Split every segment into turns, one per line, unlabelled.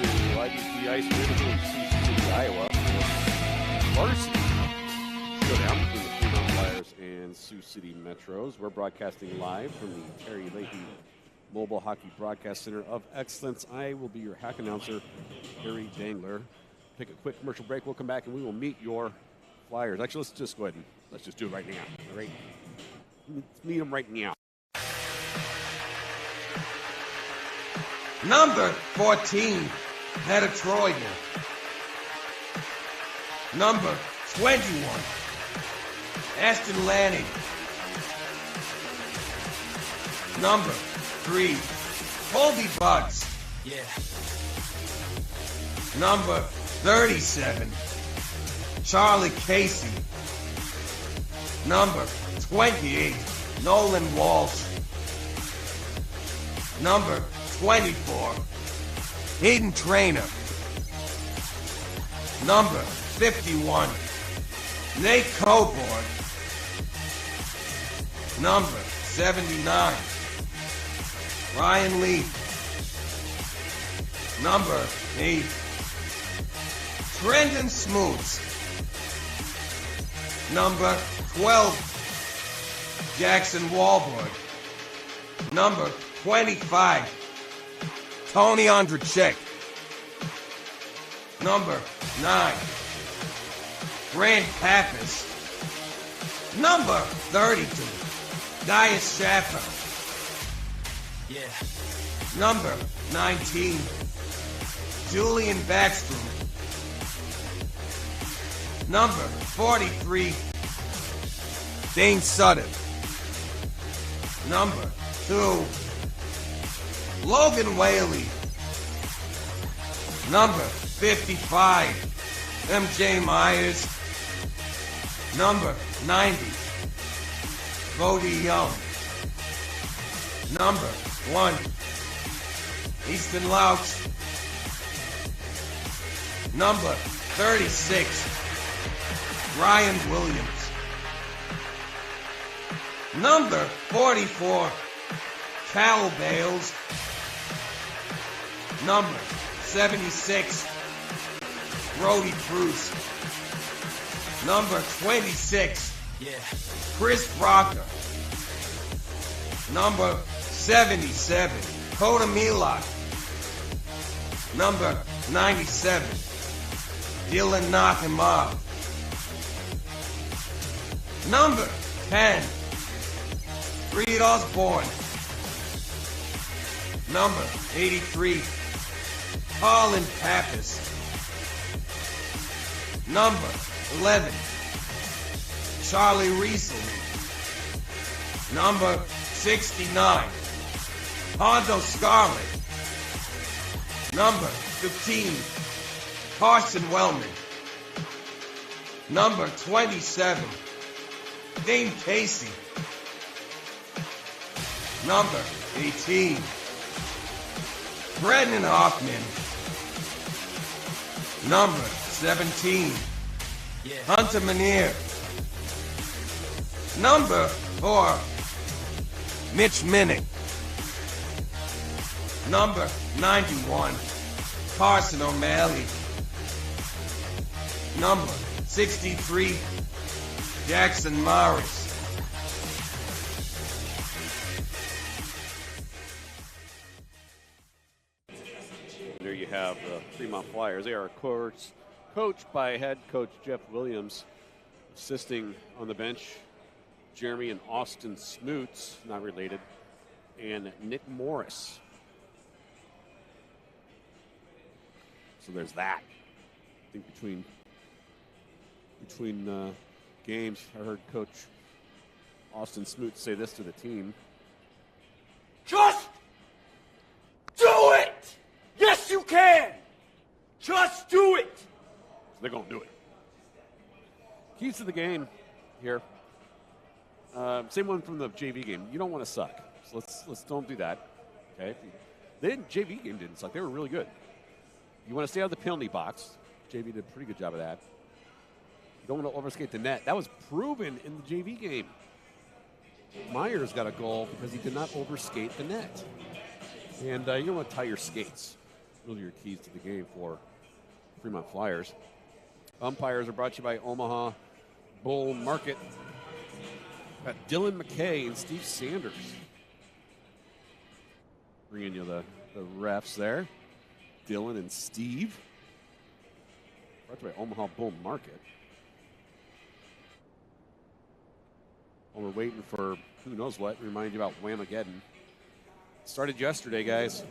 to IBC Ice River in Sioux City, Iowa. Varsity showdown between the Fremont Flyers and Sioux City Metros. We're broadcasting live from the Terry Leahy Mobile Hockey Broadcast Center of Excellence. I will be your hack announcer, Harry Dangler. Take a quick commercial break. We'll come back and we will meet your Flyers. Actually, let's just go ahead and let's just do it right now. All right? Let's meet them right now.
Number 14, Petroida. Number 21, Aston Lanning. Number 3, Colby Bugs.
Yeah.
Number 37, Charlie Casey. Number 28, Nolan Walsh. Number 24, Hayden Trainer. Number 51, Nate Coburn. Number 79, Ryan Lee. Number 8, Brendan Smoots. Number 12, Jackson Wahlberg. Number 25, Tony Ondrechek. Number 9, Grant Pappas. Number 32, Dias Schaffer.
Yeah.
Number 19, Julian Backstrom. Number 43, Dane Sutton. Number 2, Logan Whaley. Number 55, MJ Myers. Number 90, Bodie Young. Number 1, Easton Louch. Number 36, Ryan Williams. Number 44, Cal Bales. Number 76, Brody Bruce. Number 26,
Yeah.
Chris Brocker. Number 77, Koda Milak. Number 97, Dylan Nakimov. Number 10, Reed Osborne. Number 83, Colin Pappas. Number 11, Charlie Riesel. Number 69, Hondo Scarlett. Number 15, Carson Wellman. Number 27, Dane Casey. Number 18, Brendan Hoffman. Number 17,
Yeah.
Hunter Manier. Number 4, Mitch Minnick. Number 91, Carson O'Malley. Number 63, Jackson Morris.
There you have the Fremont Flyers. They are, of course, coached by head coach Jeff Williams, assisting on the bench Jeremy and Austin Smoots, not related, and Nick Morris. So there's that. I think between games, I heard Coach Austin Smoots say this to the team.
Just do it! Yes, you can! Just do it!
So they're going to do it. Keys to the game here. Same one from the JV game. You don't want to suck. So let's don't do that. Okay? JV game didn't suck. They were really good. You want to stay out of the penalty box. JV did a pretty good job of that. You don't want to overskate the net. That was proven in the JV game. Myers got a goal because he did not overskate the net. And you don't want to tie your skates. Those are your keys to the game for Fremont Flyers. Umpires are brought to you by Omaha Bull Market. Got Dylan McKay and Steve Sanders. Bringing you the refs there. Dylan and Steve. Brought to you by Omaha Bull Market. While we're waiting for who knows what, remind you about Whamageddon. Started yesterday, guys.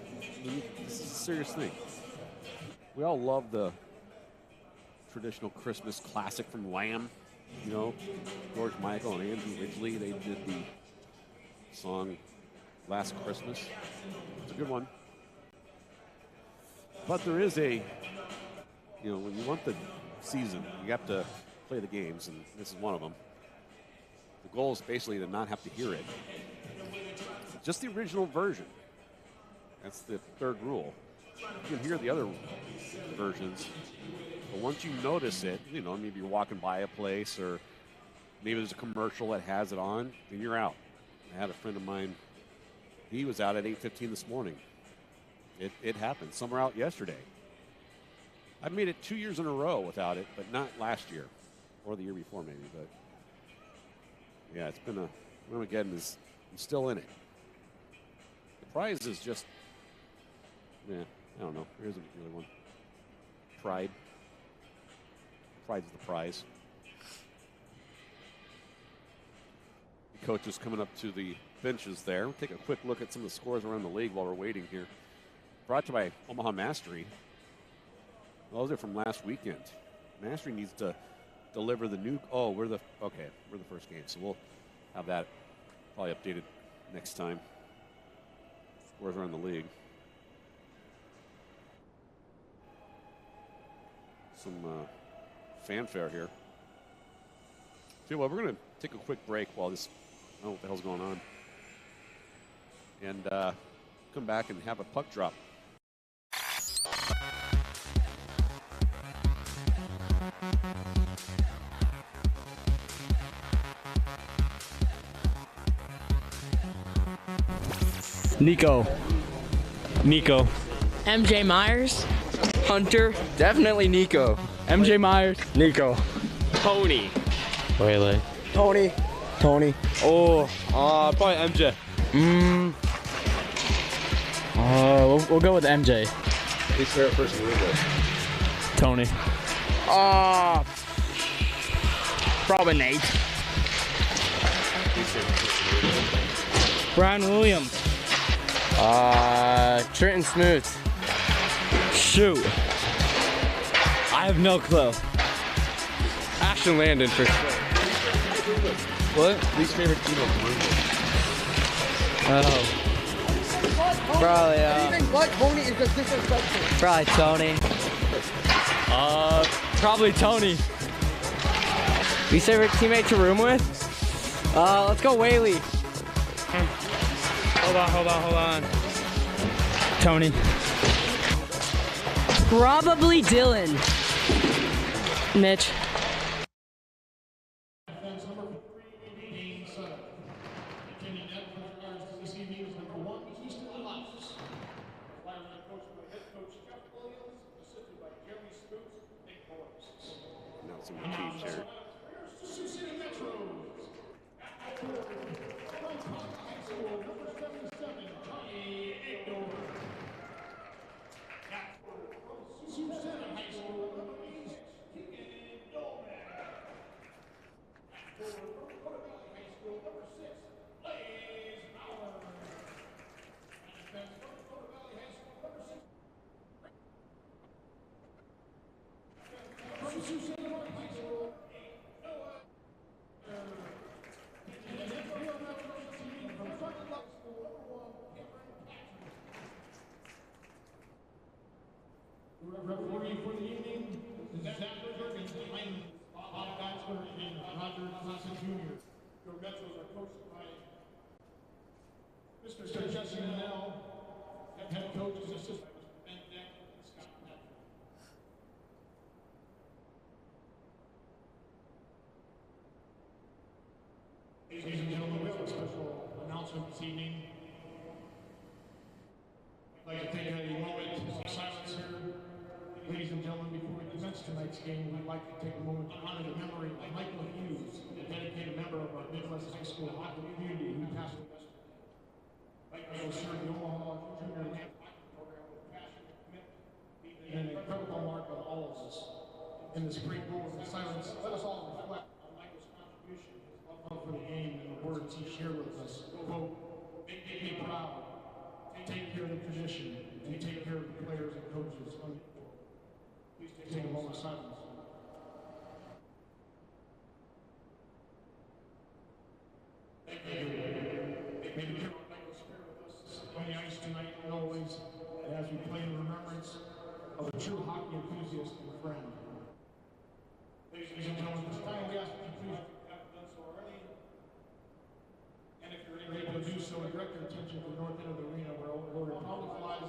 This is a serious thing. We all love the traditional Christmas classic from Lamb. You know, George Michael and Andrew Ridgely, they did the song Last Christmas. It's a good one. But there is a, you know, when you want the season, you have to play the games, and this is one of them. The goal is basically to not have to hear it. Just the original version. That's the third rule. You can hear the other versions, but once you notice it, you know, maybe you're walking by a place or maybe there's a commercial that has it on, then you're out. I had a friend of mine, he was out at 8:15 this morning. It happened. Some were out yesterday. I've made it 2 years in a row without it, but not last year or the year before maybe. But yeah, it's been I'm still in it. The prize is just, yeah, I don't know. There isn't really one. Pride. Pride's the prize. The coach is coming up to the benches there. We'll take a quick look at some of the scores around the league while we're waiting here. Brought to you by Omaha Mastery. Well, those are from last weekend. Mastery needs to deliver the new. Oh, we're the first game, so we'll have that probably updated next time. Scores around the league. Some fanfare here. See, well, we're going to take a quick break while this, I don't know what the hell's going on, and come back and have a puck drop.
Nico.
MJ Myers.
Hunter. Definitely Nico. MJ Myers. Nico.
Tony.
Whaley.
Tony.
Oh, probably MJ. We'll go with MJ.
His favorite person to live with.
Tony.
Probably Nate. Brian Williams.
Trenton Smooth.
Shoot. I have no clue.
Ashton Landon for sure.
What? Least favorite team of Bruce.
Oh. Probably,
Anything but Tony is just disrespectful.
Probably Tony.
Probably Tony.
Least favorite teammate to room with? Let's go Whaley.
Hold on. Tony.
Probably Dylan. Mitch.
Announcing the teams here.
Referee for the evening is Zach Berger and Bob Bachelor and Roger Johnson Jr. Your Metros are coached by Mr. Jesse Manel, head coach is assisted by Mr. Ben Deck and Scott Patrick. Ladies and gentlemen, we have a special announcement this evening. I'd like to take a moment of silence Ladies and gentlemen, before we commence tonight's game, we'd like to take a moment to honor the memory of Michael Hughes, a dedicated member of our Midwest High School hockey community who passed away yesterday. Michael served the Omaha Junior League program with passion and commitment, and an incredible mark on all of us. In this brief moment of silence, let us all reflect on Michael's contribution, his love for the game, and the words he shared with us. Quote, make me proud, take care of the tradition, and take care of the players and coaches. Please take a moment of silence. Thank you. May the hero of Michael's spirit with us on the ice tonight and always, as we play in remembrance of a true hockey enthusiast and friend. Ladies and gentlemen, this time we ask that you please have done so already. And if you're able to do so, direct your attention to the north end of the arena where it probably flies.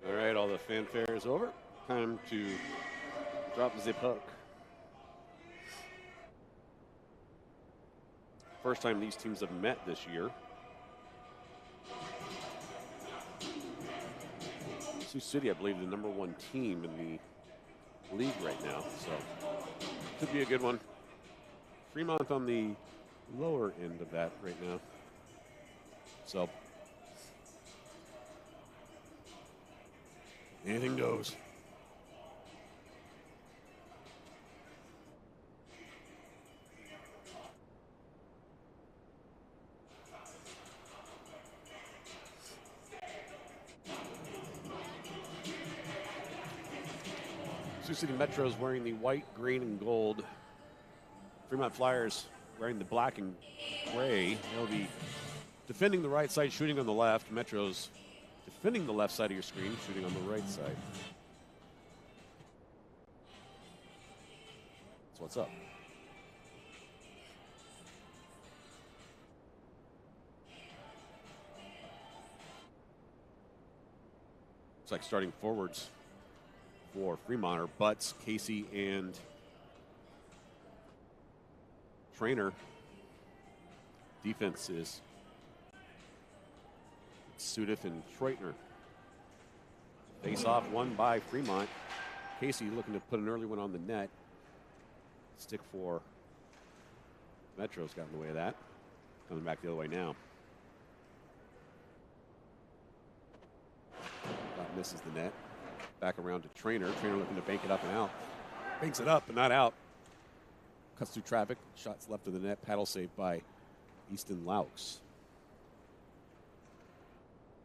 All right, all the fanfare is over. Time to drop the puck. First time these teams have met this year. Sioux City, I believe, the #1 team in the league right now, so could be a good one. Fremont on the lower end of that right now. So anything goes. Sioux City Metros wearing the white, green, and gold. Fremont Flyers wearing the black and gray. They'll be defending the right side, shooting on the left. Metros defending the left side of your screen, shooting on the right side. That's what's up. Looks like starting forwards for Fremont are Butts, Casey, and Trainer. Defense is Sudif and Treutner. Face off won by Fremont. Casey looking to put an early one on the net. Stick for Metro's got in the way of that. Coming back the other way now. That misses the net. Back around to Trainer. Trainer looking to bank it up and out. Banks it up, but not out. Cuts through traffic. Shots left of the net. Paddle saved by Easton Laux.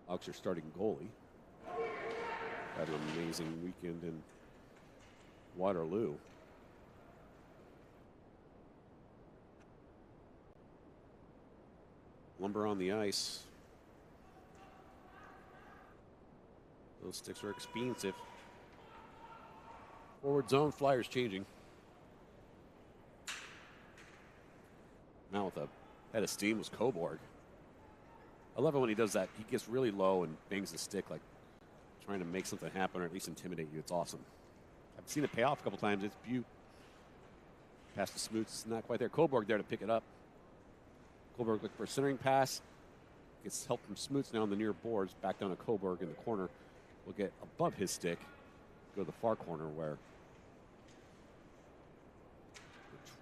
Laux, your starting goalie. Had an amazing weekend in Waterloo. Lumber on the ice. Those sticks are expensive. Forward zone, Flyers changing. Now with a head of steam was Coburg. I love it when he does that. He gets really low and bangs the stick like trying to make something happen or at least intimidate you. It's awesome. I've seen it pay off a couple times. It's Butte. Pass to Smoots. Not quite there. Coburg there to pick it up. Coburg looking for a centering pass. Gets help from Smoots now on the near boards. Back down to Coburg in the corner. Will get above his stick. Go to the far corner where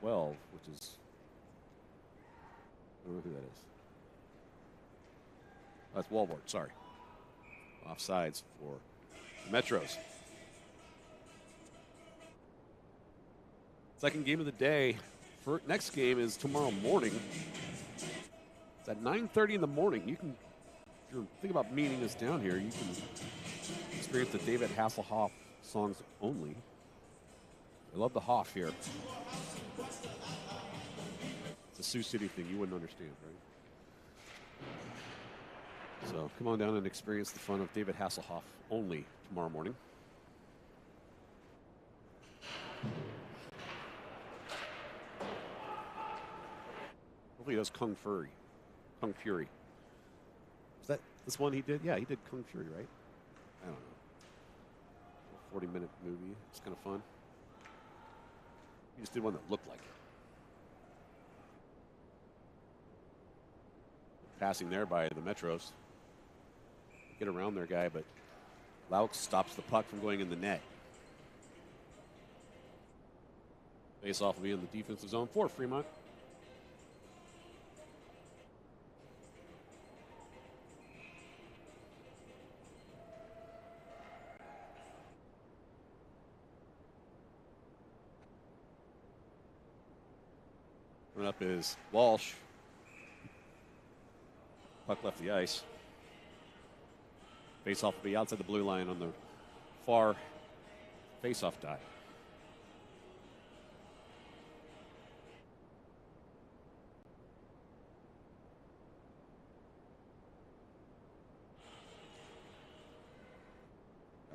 12, which is don't know who that is. That's Walward, sorry. Offsides for the Metros. Second game of the day. Next game is tomorrow morning. It's at 9:30 in the morning. You can, if you're thinking about meeting us down here, you can experience the David Hasselhoff songs only. I love the Hoff here. It's a Sioux City thing you wouldn't understand, right? So come on down and experience the fun of David Hasselhoff only tomorrow morning. Hopefully he does Kung Fury. Is that this one he did? Yeah, he did Kung Fury, right? I don't know. 40-minute movie. It's kind of fun. He just did one that looked like it. Passing there by the Metros. Get around their guy, but Laux stops the puck from going in the net. Face-off will be in the defensive zone for Fremont. Coming up is Walsh. Puck left the ice. Face-off will be outside the blue line on the far face-off dot.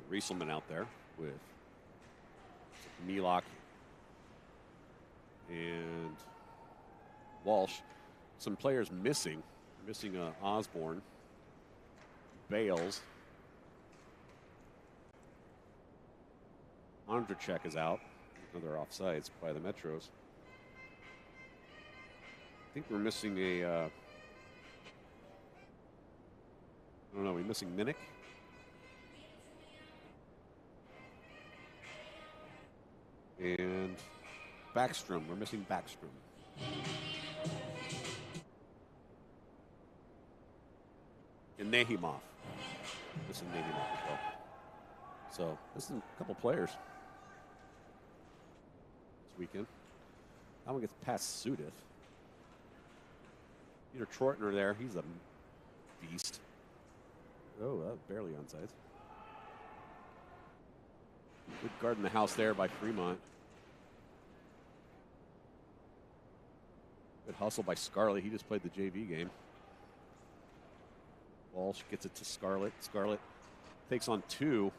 Rieselman out there with Milok and Walsh. Some players missing Osborne, Bales, Ondrachek is out. Another offsides by the Metros. I think we're missing a. I don't know. We're missing Minnick. And Backstrom. We're missing Backstrom. And Nahimov. Missing Nahimov as well. So, this is a couple players this weekend. That one gets past Sudith. Peter Troitner there. He's a beast. Oh, barely onside. Good guard in the house there by Fremont. Good hustle by Scarlett. He just played the JV game. Walsh gets it to Scarlett. Scarlett takes on two.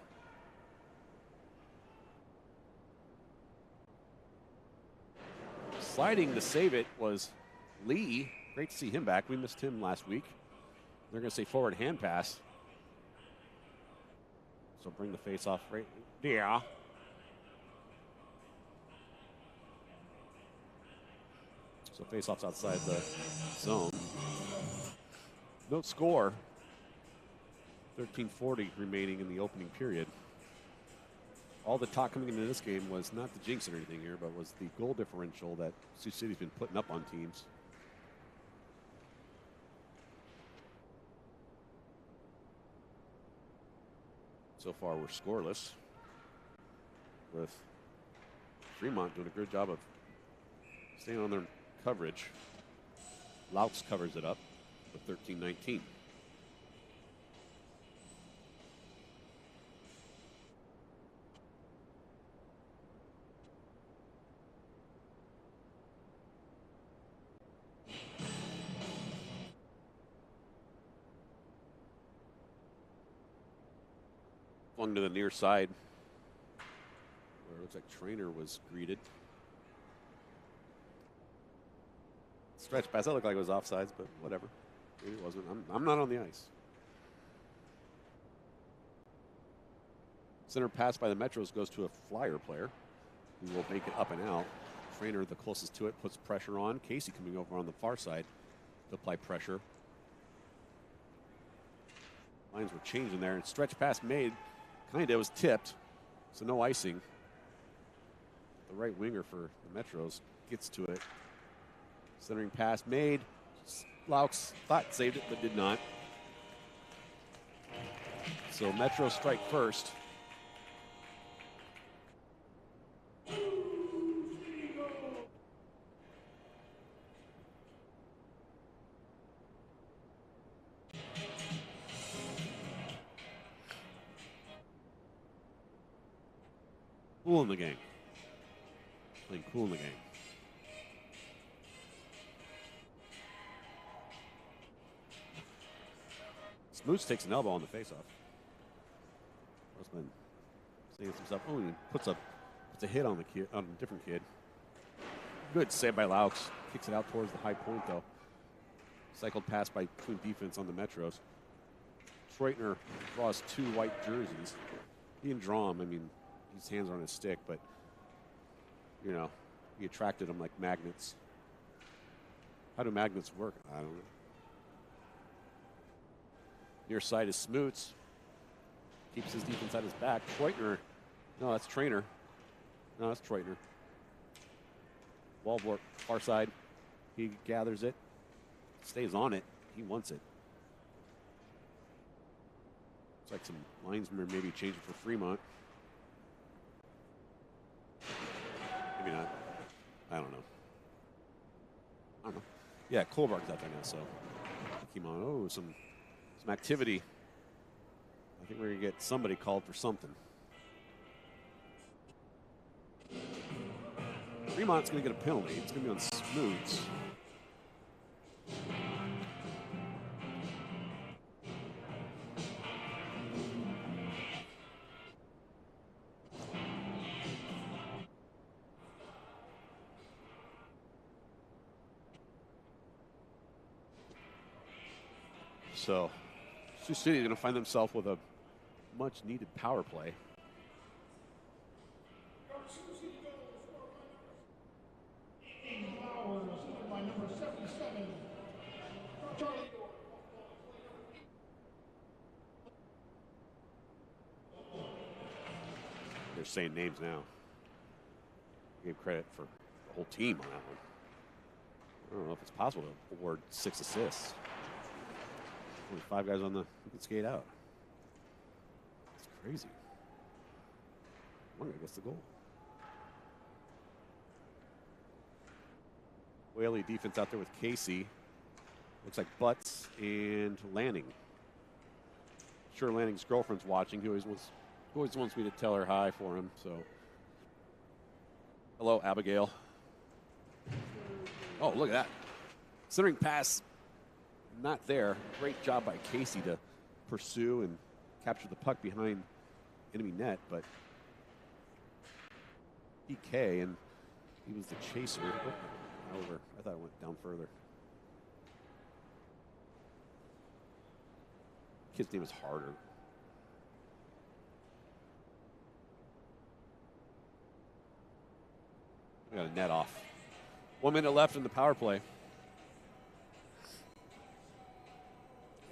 Sliding to save it was Lee. Great to see him back. We missed him last week. They're going to say forward hand pass. So bring the face off right. Yeah. So face-offs outside the zone. No score. 13:40 remaining in the opening period. All the talk coming into this game was not the jinx or anything here, but was the goal differential that Sioux City's been putting up on teams. So far, we're scoreless, with Fremont doing a good job of staying on their coverage. Laux covers it up with 13-19. Flung to the near side, where it looks like Trainer was greeted. Stretch pass. That looked like it was offsides, but whatever. Maybe it wasn't. I'm not on the ice. Center pass by the Metros goes to a Flyer player who will make it up and out. Trainer, the closest to it, puts pressure on. Casey coming over on the far side to apply pressure. Lines were changing there, and stretch pass made. Kind of was tipped, so no icing. The right winger for the Metros gets to it. Centering pass made. Laux thought saved it, but did not. So Metro strike first. Cool in the game. Playing cool in the game. Smoots takes an elbow on the faceoff. Grossman saying some stuff. Oh, he puts a hit on the kid, on a different kid. Good save by Laux. Kicks it out towards the high point though. Cycled pass by Twin defense on the Metros. Treutner draws 2 white jerseys. He didn't draw them. I mean, his hands are on his stick, but you know, he attracted them like magnets. How do magnets work? I don't know. Near side is Smoots. Keeps his defense at his back. Treutner. No, that's Trainer. No, that's Treutner. Wall work. Far side. He gathers it. Stays on it. He wants it. It's like some linesmen maybe change it for Fremont. Maybe not. I don't know. Yeah, Kohlbarg's out there now, so keep on. Oh, some activity. I think we're going to get somebody called for something. Fremont's going to get a penalty. It's going to be on Smoots. So, Sioux City is going to find themselves with a much-needed power play. They're saying names now. Gave credit for the whole team on that one. I don't know if it's possible to award 6 assists. Only 5 guys on the who can skate out. It's crazy. One guy gets the goal. Whaley defense out there with Casey. Looks like Butts and Lanning. Sure, Lanning's girlfriend's watching. He always wants me to tell her hi for him. So, hello, Abigail. Oh, look at that. Centering pass. Not there. Great job by Casey to pursue and capture the puck behind enemy net, but PK, and he was the chaser. Oh, over. I thought it went down further. Kid's name is Harder. We got a net off. 1 minute left in the power play.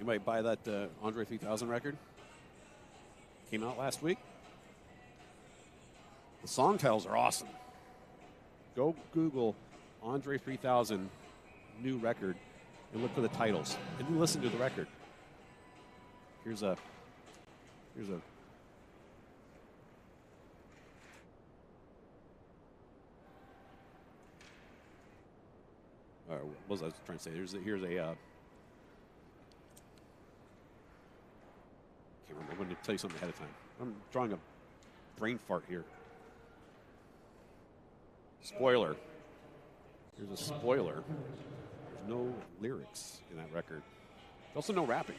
You might buy that Andre 3000 record. Came out last week. The song titles are awesome. Go Google Andre 3000 new record and look for the titles. And you listen to the record. Here's a what was I trying to say? Here's a can't remember. I'm going to tell you something ahead of time. I'm drawing a brain fart here. Spoiler. Here's a spoiler. There's no lyrics in that record. There's also no rapping.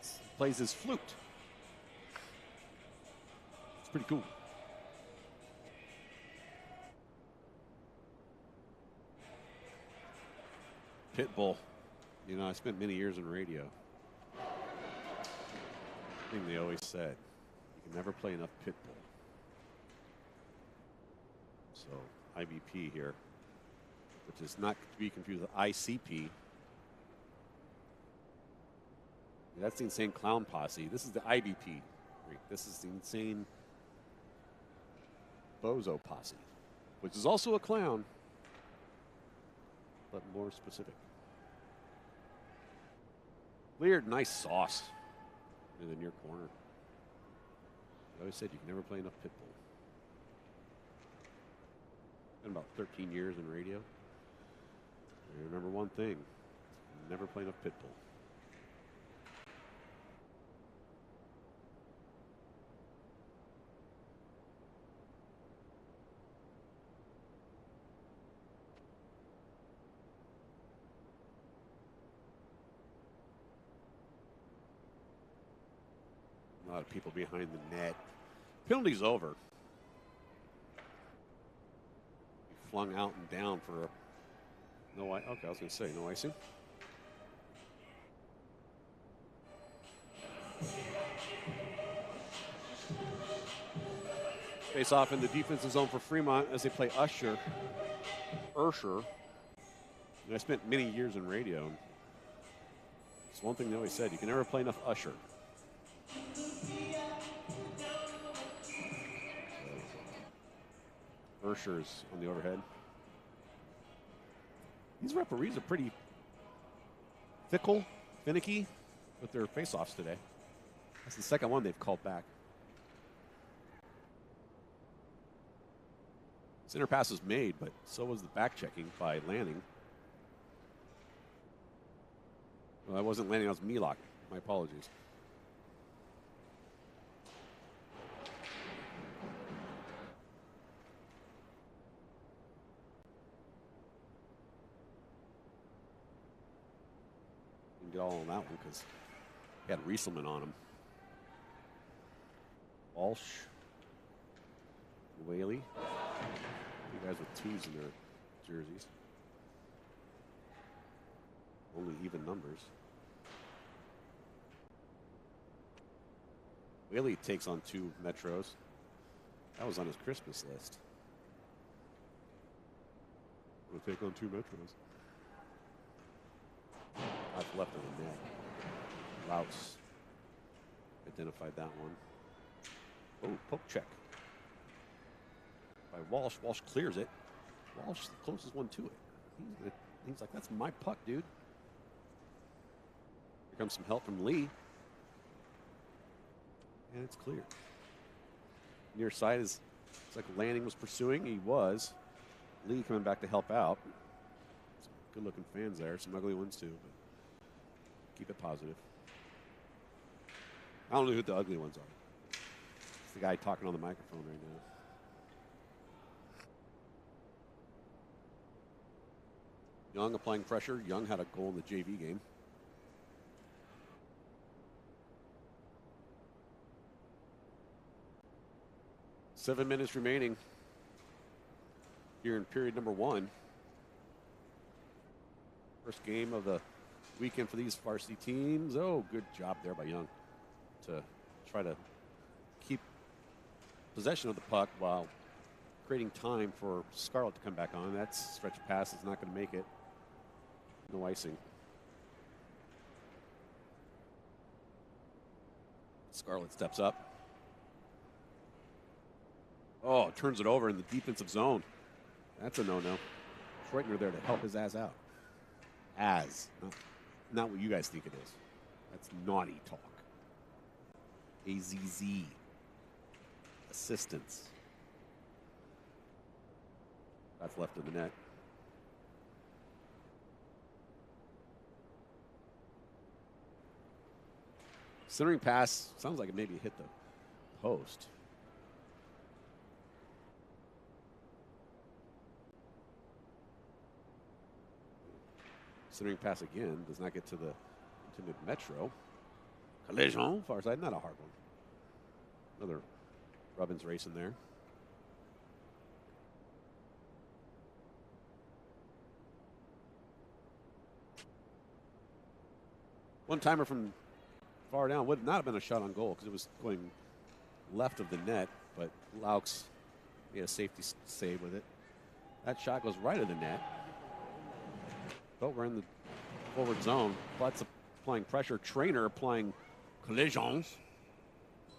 He plays his flute. It's pretty cool. Pitbull. You know, I spent many years in radio. Thing they always said, you can never play enough Pitbull. So IBP here, which is not to be confused with ICP. That's the Insane Clown Posse. This is the IBP. This is the Insane Bozo Posse, which is also a clown, but more specific. Cleared, nice sauce in the near corner. I always said you can never play enough pit bull. Been about 13 years in radio. I remember one thing: never play enough pit bull. A lot of people behind the net. Penalty's over. Flung out and down for a no. Okay, I was going to say no icing. Face off in the defensive zone for Fremont as they play Ursher. And I spent many years in radio. It's one thing they always said: you can never play enough Ursher. Ursher's on the overhead. These referees are pretty finicky with their face-offs today. That's the second one they've called back. Center pass was made, but so was the back checking by Lanning. Well, that wasn't Lanning, that was Milok. My apologies. Get all on that one because he had Rieselman on him. Walsh, Whaley, you guys with 2s in their jerseys. Only even numbers. Whaley takes on 2 Metros. That was on his Christmas list. We'll take on 2 Metros. That's left of the net. Louts identified that one. Oh, poke check by Walsh. Walsh clears it. Walsh the closest one to it. He's like, that's my puck, dude. Here comes some help from Lee. And it's clear. Near side is, it's like Lanning was pursuing. He was. Lee coming back to help out. Some good-looking fans there. Some ugly ones, too. But keep it positive. I don't know who the ugly ones are. It's the guy talking on the microphone right now. Young applying pressure. Young had a goal in the JV game. Seven minutes remaining here in period number 1. First game of the weekend for these varsity teams. Oh, good job there by Young to try to keep possession of the puck while creating time for Scarlett to come back on. That stretch pass is not going to make it. No icing. Scarlett steps up. Oh, turns it over in the defensive zone. That's a no-no. Schreitner there to help his ass out. Not what you guys think it is. That's naughty talk. AZZ. Assistance. That's left of the net. Centering pass sounds like it maybe hit the post. Centering pass again does not get to the intended Metro. Collision, far side, not a hard one. Another Robbins racing there. One timer from far down would not have been a shot on goal because it was going left of the net, but Laux made a safety save with it. That shot goes right of the net. But we're in the forward zone. Butts applying pressure. Trainer applying collisions.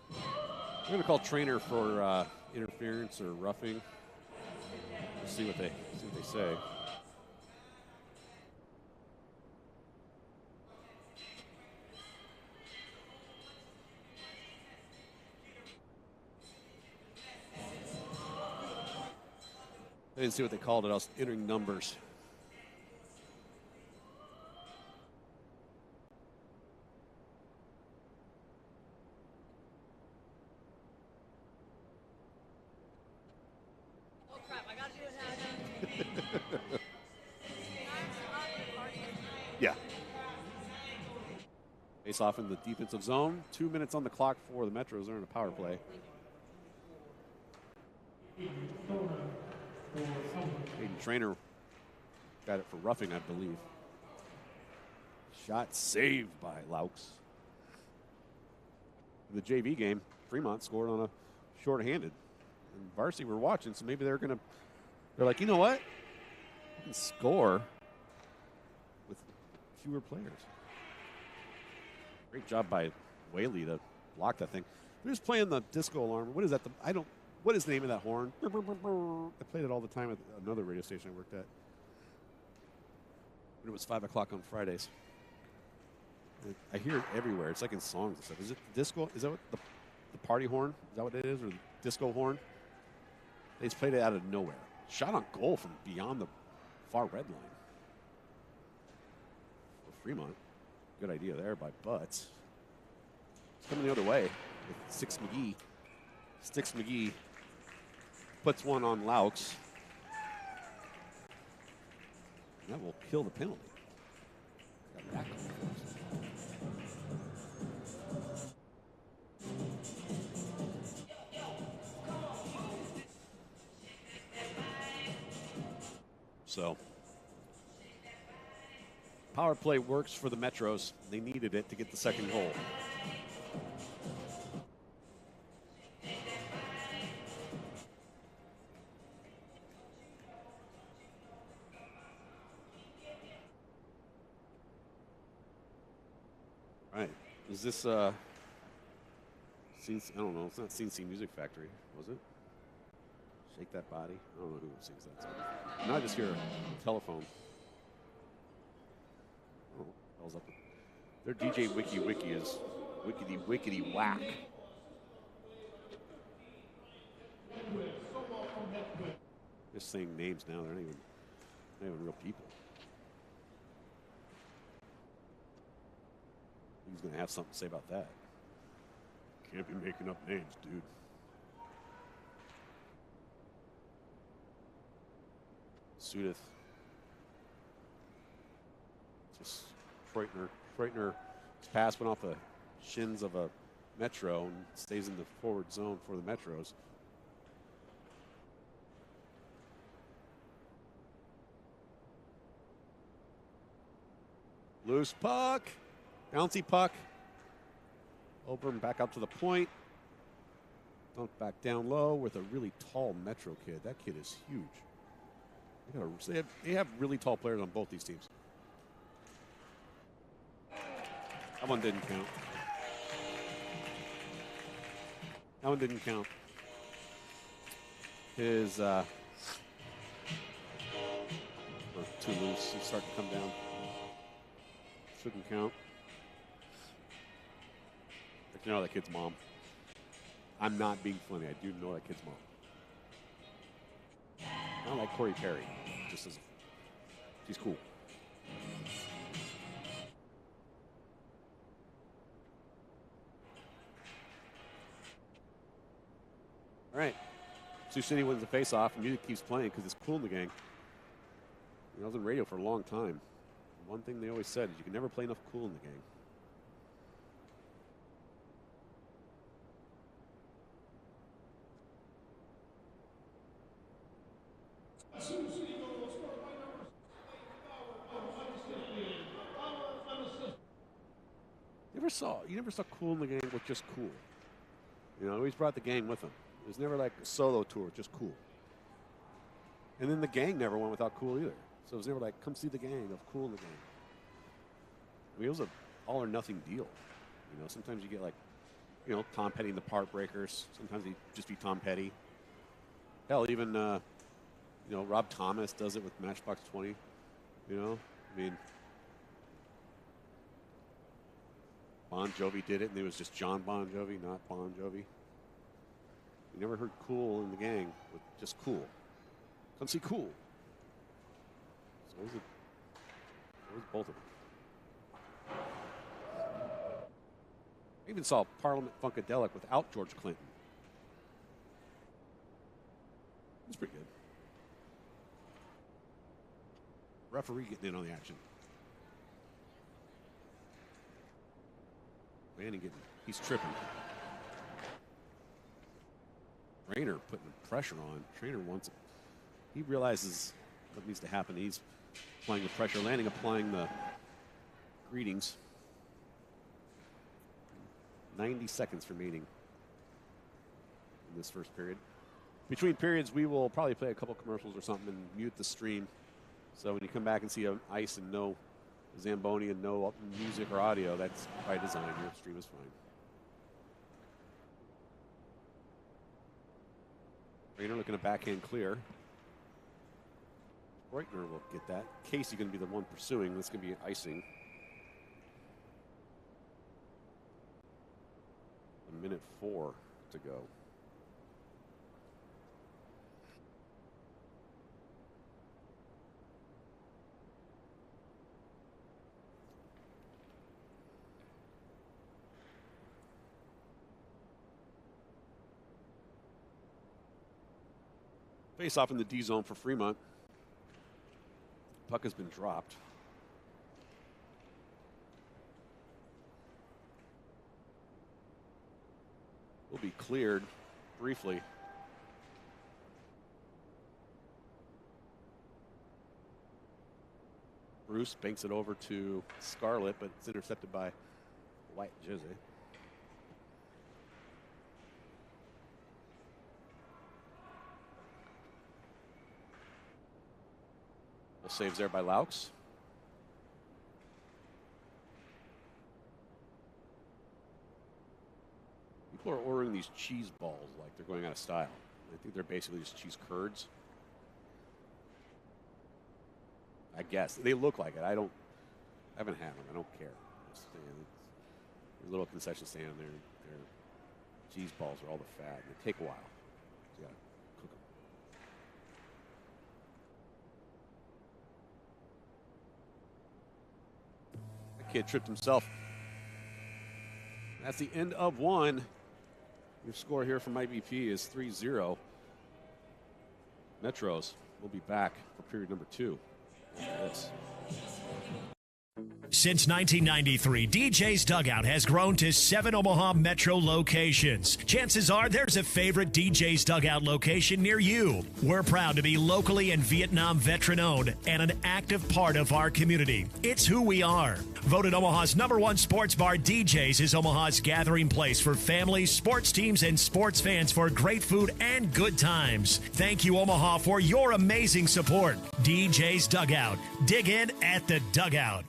We're going to call Trainer for interference or roughing. We'll see what they say. I didn't see what they called it. I was entering numbers. Yeah. Face off in the defensive zone. 2 minutes on the clock for the Metros. They're in a power play. Aiden Trainer got it for roughing, I believe. Shot saved by Laux. In the JV game, Fremont scored on a shorthanded. And Varsity were watching, so maybe they're like, you know what? We can score with fewer players. Great job by Whaley to block that thing. They're just playing the disco alarm. What is that? What is the name of that horn? I played it all the time at another radio station I worked at. When it was 5 o'clock on Fridays. I hear it everywhere. It's like in songs and stuff. Is it disco? Is that what the party horn? Is that what it is? Or the disco horn? They just played it out of nowhere. Shot on goal from beyond the far red line. For Fremont. Good idea there by Butts. It's coming the other way with Six McGee. Sticks McGee puts one on Laux. And that will kill the penalty. Got that going for us. So, power play works for the Metros. They needed it to get the second goal. Right. Is this, I don't know. It's not CNC Music Factory, was it? Shake That Body? I don't know who sings that song. Now I just hear a telephone. Oh, what the hell's up with their DJ Wiki is wickety whack. Just saying names now. They're not even real people. He's going to have something to say about that. Can't be making up names, dude. Sudeth. Just Freutner's pass went off the shins of a Metro and stays in the forward zone for the Metros. Loose puck. Bouncy puck. Over and back up to the point. Dunk back down low with a really tall Metro kid. That kid is huge. They have really tall players on both these teams. That one didn't count. That one didn't count. His too loose. He's starting to come down. Shouldn't count. But you know that kid's mom. I'm not being funny. I do know that kid's mom. I like Corey Perry. She's cool. All right. Sioux City wins the face-off, and music keeps playing because it's cool in the gang. I was in radio for a long time. One thing they always said is you can never play enough cool in the gang. You never saw cool in the gang with just cool. You know, always brought the gang with them. It was never like a solo tour, just cool. And then the gang never went without cool either. So it was never like, come see the gang of cool in the gang. I mean, it was an all or nothing deal. You know, sometimes you get like, you know, Tom Petty and the Part Breakers. Sometimes they just be Tom Petty. Hell, even, you know, Rob Thomas does it with Matchbox 20. You know, I mean, Bon Jovi did it, and it was just John Bon Jovi, not Bon Jovi. You never heard cool in the gang with just cool. Come see Cool. So was both of them. I even saw Parliament Funkadelic without George Clinton. It's pretty good. Referee getting in on the action. Manning he's tripping. Trainer putting pressure on. Trainer wants it. He realizes what needs to happen. He's applying the pressure. Lanning applying the greetings. 90 seconds remaining in this first period. Between periods, we will probably play a couple commercials or something and mute the stream. So when you come back and see ice and no Zamboni and no music or audio, that's by design. Your stream is fine. Rainer looking to backhand clear. Reutner will get that. Casey going to be the one pursuing. This going to be icing. A minute 4 to go. Face off in the D zone for Fremont. Puck has been dropped. Will be cleared briefly. Bruce banks it over to Scarlett, but it's intercepted by White Jose. Saves there by Laux. People are ordering these cheese balls like they're going out of style. I think they're basically just cheese curds. I guess. They look like it. I haven't had them. I don't care. It's a little concession stand there. Their cheese balls are all the fat. They take a while. So you gotta cook them. Kid tripped himself. That's the end of one. Your score here from IBP is 3-0. Metros will be back for period number 2. This.
Since 1993, DJ's Dugout has grown to 7 Omaha Metro locations. Chances are there's a favorite DJ's Dugout location near you. We're proud to be locally and Vietnam veteran-owned and an active part of our community. It's who we are. Voted Omaha's #1 sports bar, DJ's is Omaha's gathering place for families, sports teams, and sports fans for great food and good times. Thank you, Omaha, for your amazing support. DJ's Dugout. Dig in at the Dugout.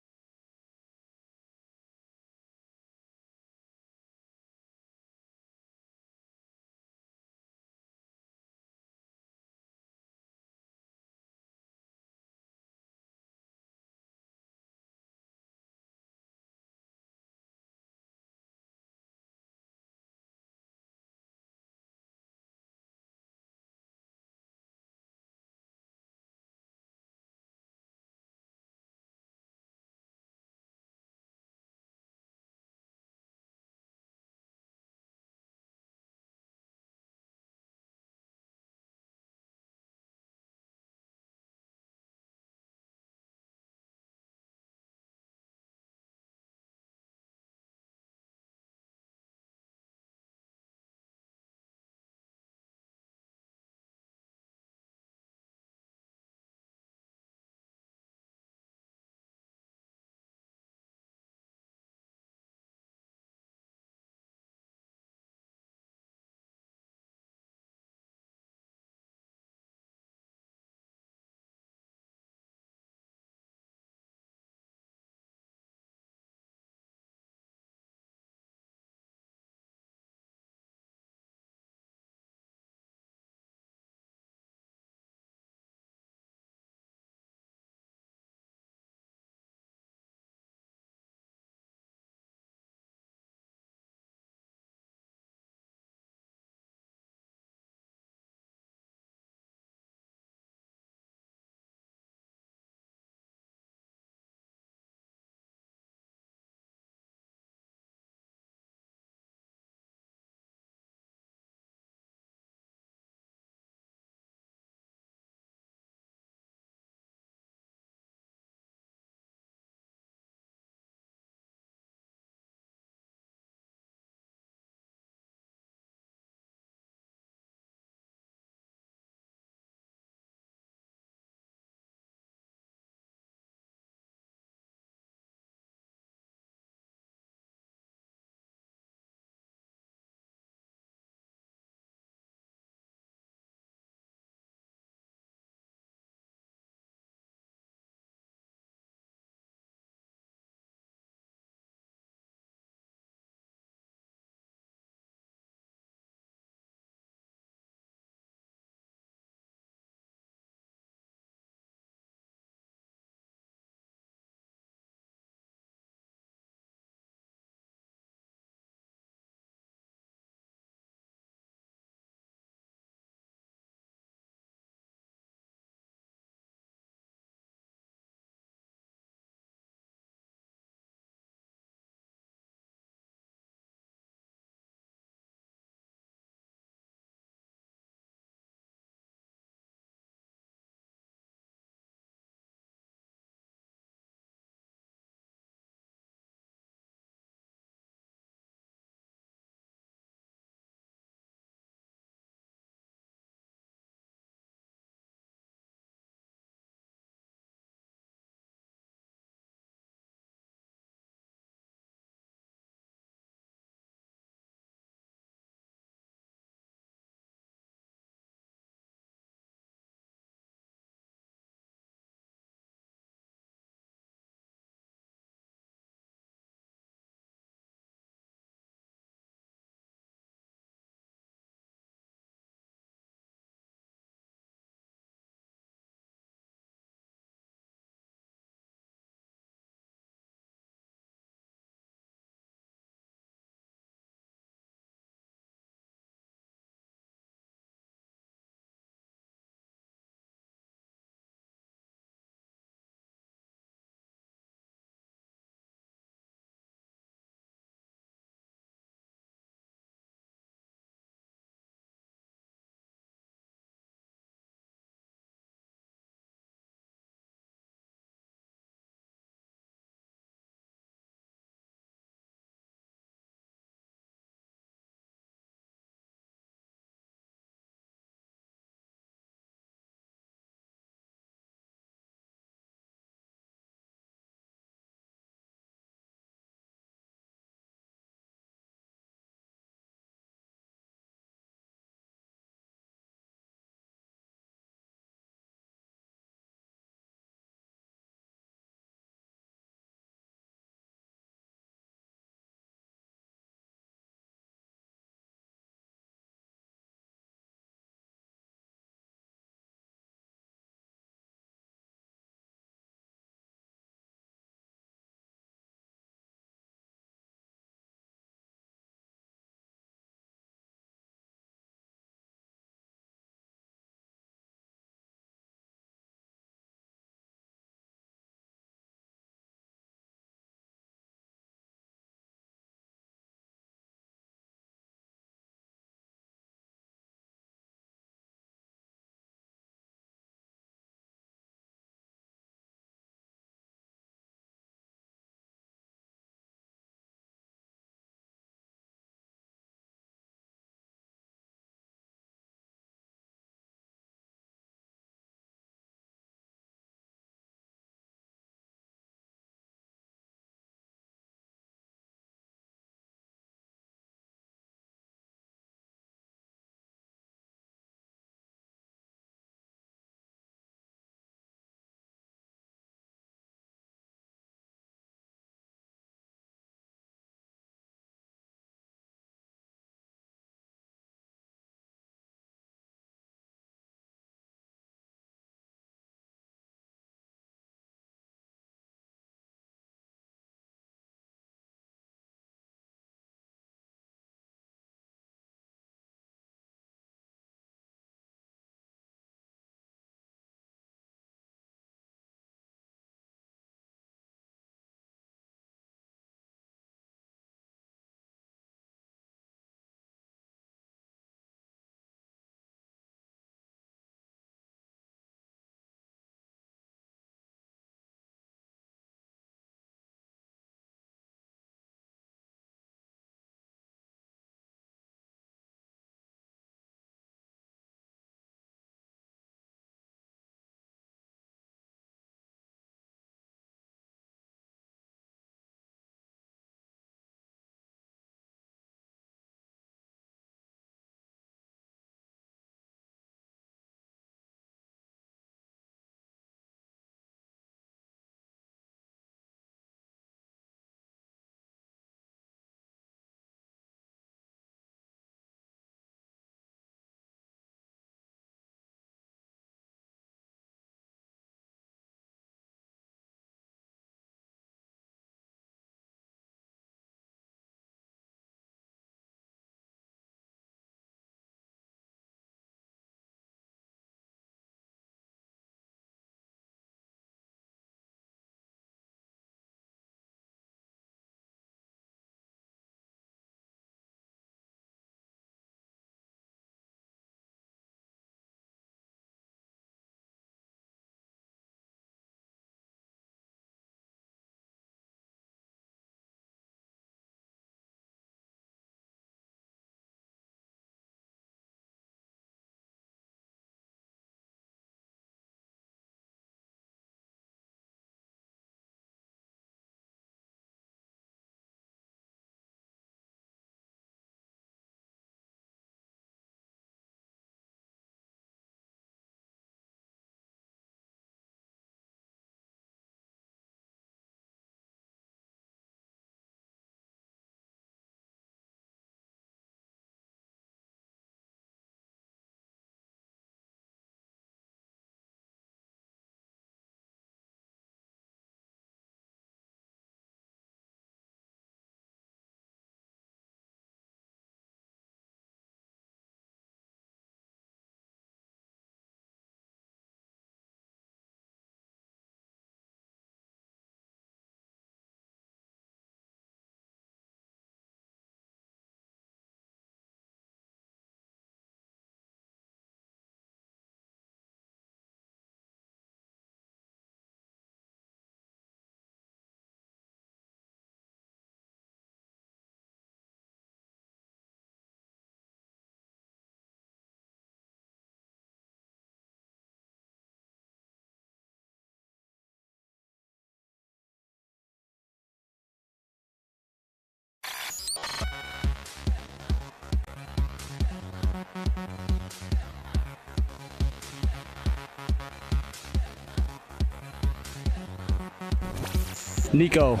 Nico.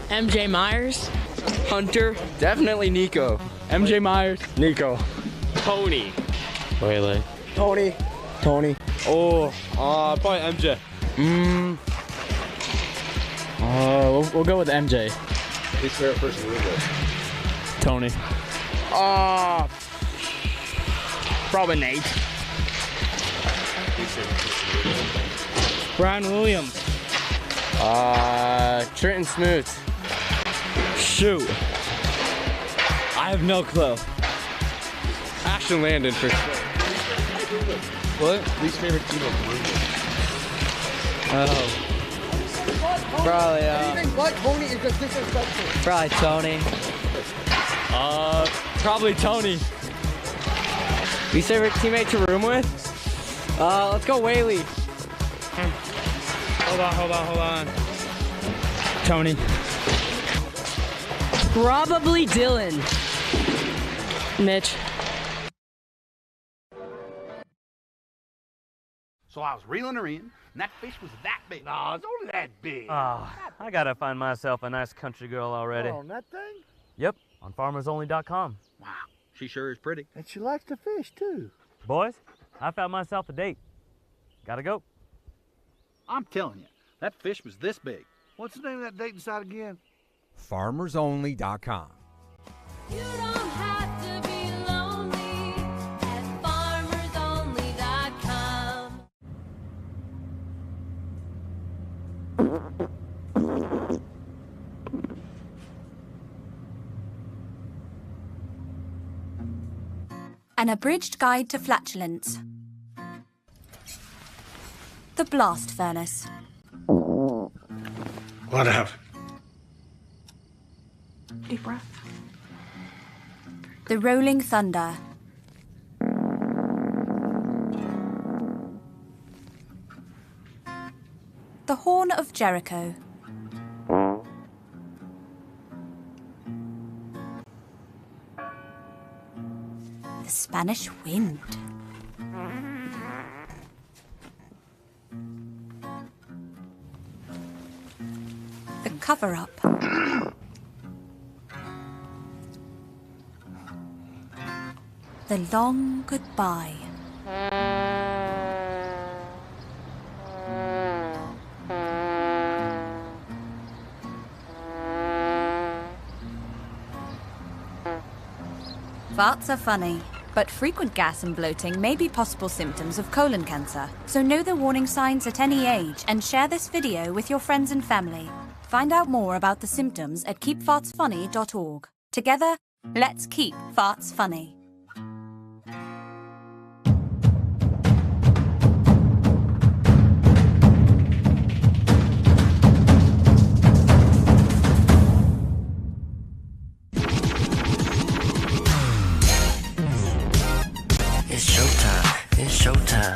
MJ Myers.
Hunter. Definitely Nico. MJ Myers. Nico.
Tony.
Waylay.
Tony.
Oh, probably MJ. We'll go with MJ.
Least favorite person to room with?
Tony. Probably Nate.
Least favorite person to room with?
Brian Williams.
Trenton Smoot.
Shoot. I have no clue.
Ashton Landon for sure. What?
Least favorite team to room with?
Probably,
Anything but Tony is just disrespectful.
probably Tony.
Probably Tony.
Least favorite teammate to room with? Let's go Whaley.
Hold on. Tony.
Probably Dylan. Mitch.
So I was reeling her in, and that fish was that big. No, it's only that big.
Oh, I gotta find myself a nice country girl already.
On that thing?
Yep, on farmersonly.com.
Wow, she sure is pretty.
And she likes to fish, too.
Boys, I found myself a date. Gotta go.
I'm telling you, that fish was this big. What's the name of that dating site again?
farmersonly.com.
You don't have to be lonely at farmersonly.com.
An abridged guide to flatulence. The blast furnace.
What happened?
Deep breath. The rolling thunder. The horn of Jericho. The Spanish wind. The cover-up. The long goodbye. Farts are funny, but frequent gas and bloating may be possible symptoms of colon cancer. So know the warning signs at any age and share this video with your friends and family. Find out more about the symptoms at keepfartsfunny.org. Together, let's keep farts funny.
It's showtime.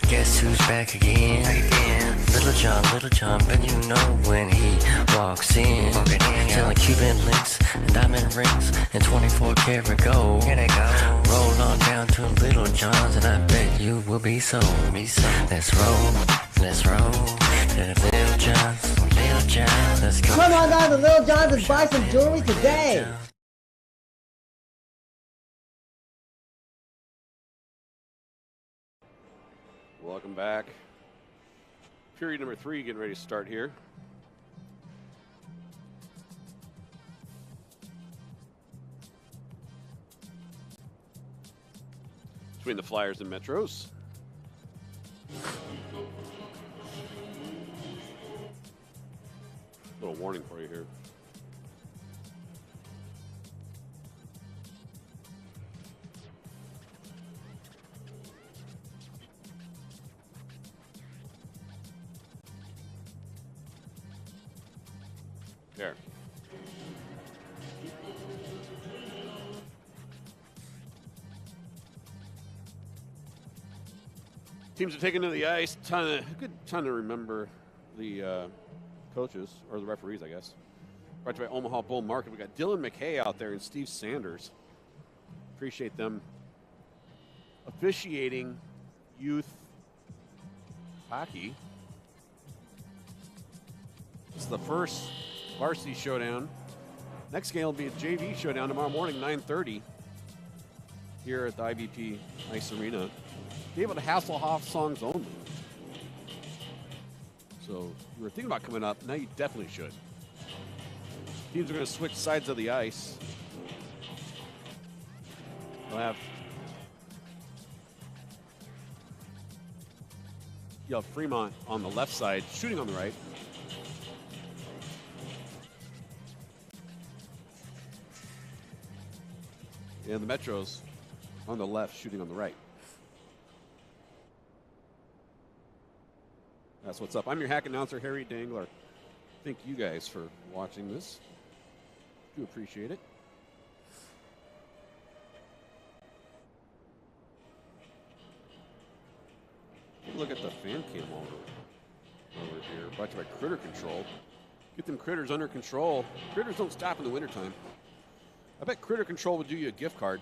Guess who's back again? Little John, bet you know when he walks in. Selling Cuban links and diamond rings and 24 karat gold. Here they go. Roll on down to Little John's and I bet you will be sold. Let's roll. To Little John's, let's go.
Come on down to Little John's and buy some jewelry today.
Welcome back. Period number 3 getting ready to start here. Between the Flyers and Metros. Little warning for you here. There. Teams are taking to the ice. Good time to remember the coaches, or the referees, I guess. Brought to you by Omaha Bull Market. We got Dylan McKay out there and Steve Sanders. Appreciate them officiating youth hockey. It's the first varsity showdown. Next game will be a JV showdown tomorrow morning, 9:30, here at the IVP Ice Arena. Be able to Hasselhoff songs only. So if you were thinking about coming up, now you definitely should. Teams are going to switch sides of the ice. They'll have Fremont on the left side, shooting on the right. And the Metros on the left, shooting on the right. That's what's up. I'm your hack announcer, Harry Dangler. Thank you guys for watching this. Do appreciate it. Take a look at the fan cam over here. Brought to you by Critter Control. Get them critters under control. Critters don't stop in the wintertime. I bet Critter Control would do you a gift card.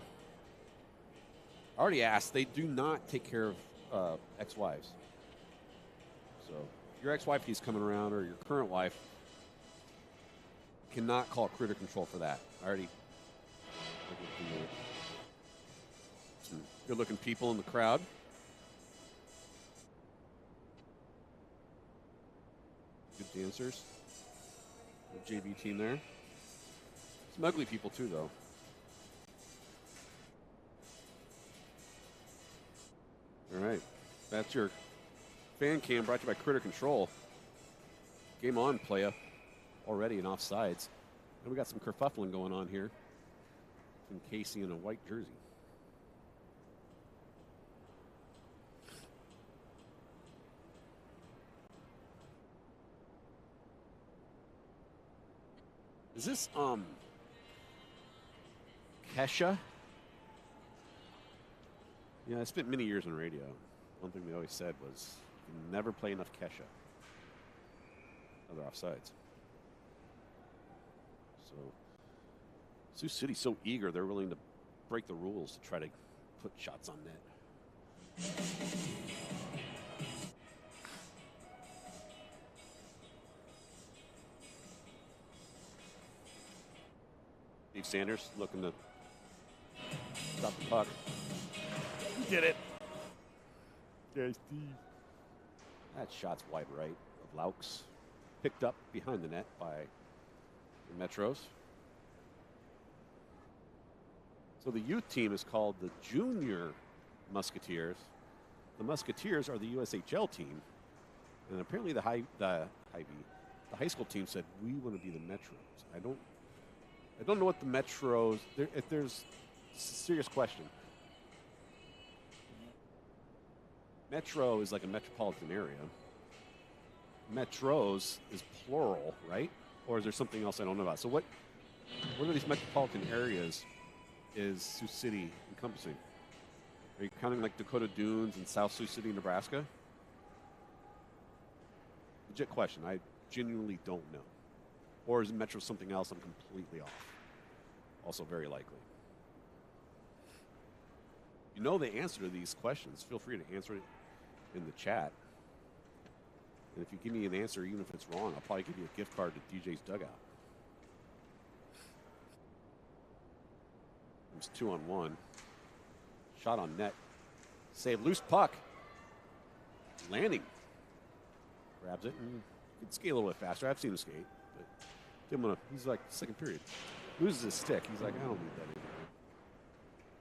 I already asked. They do not take care of ex-wives. So if your ex-wife keeps coming around, or your current wife, cannot call Critter Control for that. I already. Some good-looking people in the crowd. Good dancers. The JV team there. Some ugly people too, though. All right, that's your fan cam brought to you by Critter Control. Game on, playa. Already in offsides. And we got some kerfuffling going on here. From Casey in a white jersey. Is this Kesha? Yeah, I spent many years on radio. One thing they always said was, you can never play enough Kesha. Other offsides. So, Sioux City's so eager, they're willing to break the rules to try to put shots on net. Steve Sanders looking to stop the puck. He did it. Yeah, Steve. That shot's wide right of Laux. Picked up behind the net by the Metros. So the youth team is called the Junior Musketeers. The Musketeers are the USHL team. And apparently the high school team said, we want to be the Metros. I don't know what the Metros, if there's a serious question. Metro is like a metropolitan area. Metros is plural, right? Or is there something else I don't know about? So what are these metropolitan areas is Sioux City encompassing? Are you counting like Dakota Dunes and South Sioux City, Nebraska? Legit question. I genuinely don't know. Or is Metro something else I'm completely off? Also very likely. You know the answer to these questions. Feel free to answer it in the chat. And if you give me an answer, even if it's wrong, I'll probably give you a gift card to DJ's Dugout. It's 2-on-1. Shot on net. Save. Loose puck. Landing. Grabs it and could skate a little bit faster. I've seen him skate, but didn't want to. He's like second period. Loses his stick. He's like, I don't need that anymore.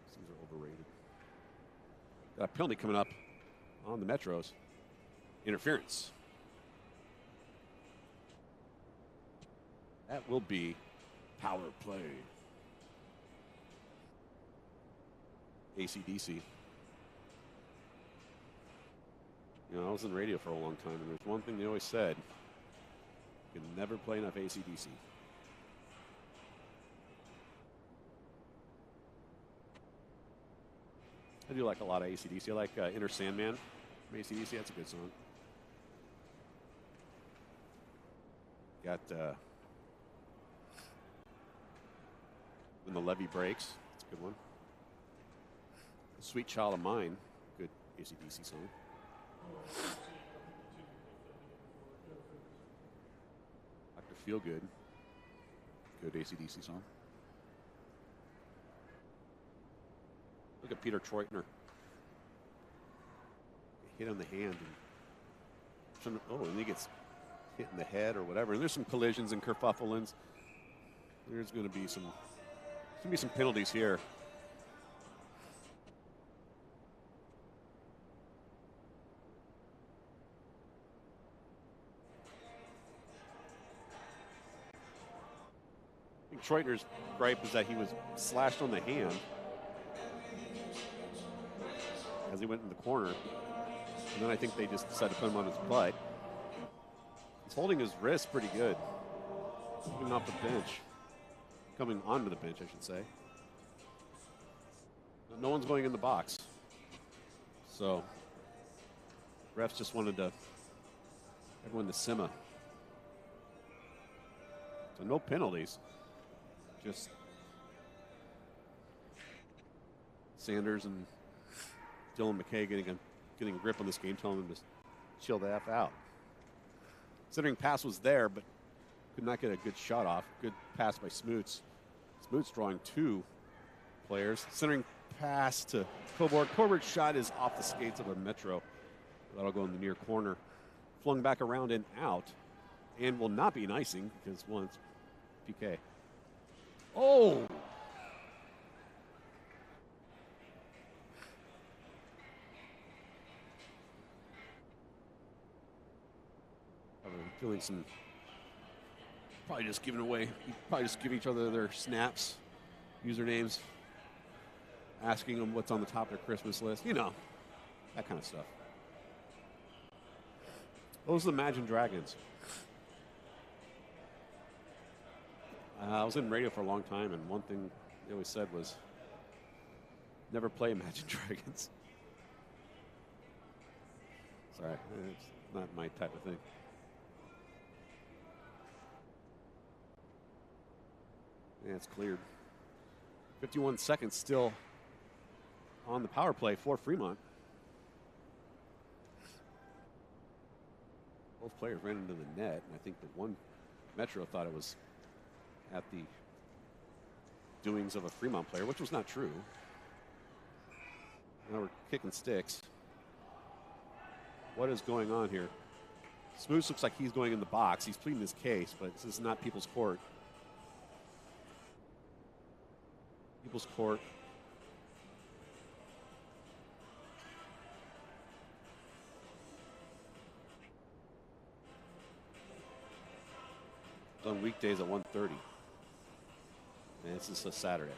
These things are overrated. Got a penalty coming up on the Metros. Interference. That will be power play. AC/DC. You know, I was in radio for a long time, and there's one thing they always said. You can never play enough AC/DC. I do like a lot of AC/DC. I like Inner Sandman from AC/DC. That's a good song. Got When the Levee Breaks. That's a good one. Sweet Child of Mine. Good AC/DC song. Feel Good. Good AC/DC song. Look at Peter Treutner. Hit on the hand. And he gets hit in the head or whatever. And there's some collisions and kerfufflings. There's going to be some penalties here. I think Treutner's gripe is that he was slashed on the hand as he went in the corner. And then I think they just decided to put him on his butt. He's holding his wrist pretty good. Coming off the bench. Coming onto the bench, I should say. But no one's going in the box. So, refs just wanted everyone to simmer. So no penalties. Just Sanders and Dylan McKay getting a grip on this game, telling them to chill the F out. Considering pass was there, but could not get a good shot off. Good pass by Smoots. Smoots drawing two players. Centering pass to Cobourg. Cobourg's shot is off the skates of a Metro. That'll go in the near corner. Flung back around and out. And will not be an icing because, one, it's PK. Oh! I'm feeling some, probably just giving each other their snaps, usernames, asking them what's on the top of their Christmas list, you know, that kind of stuff. Those are the Imagine Dragons. I was in radio for a long time, and one thing they always said was, never play Imagine Dragons. Sorry, it's not my type of thing. Yeah, it's cleared. 51 seconds still on the power play for Fremont. Both players ran into the net, and I think the one Metro thought it was at the doings of a Fremont player, which was not true. Now we're kicking sticks. What is going on here? Smooth looks like he's going in the box. He's pleading his case, but this is not People's Court. People's Court. It's on weekdays at 1:30. And this is a Saturday.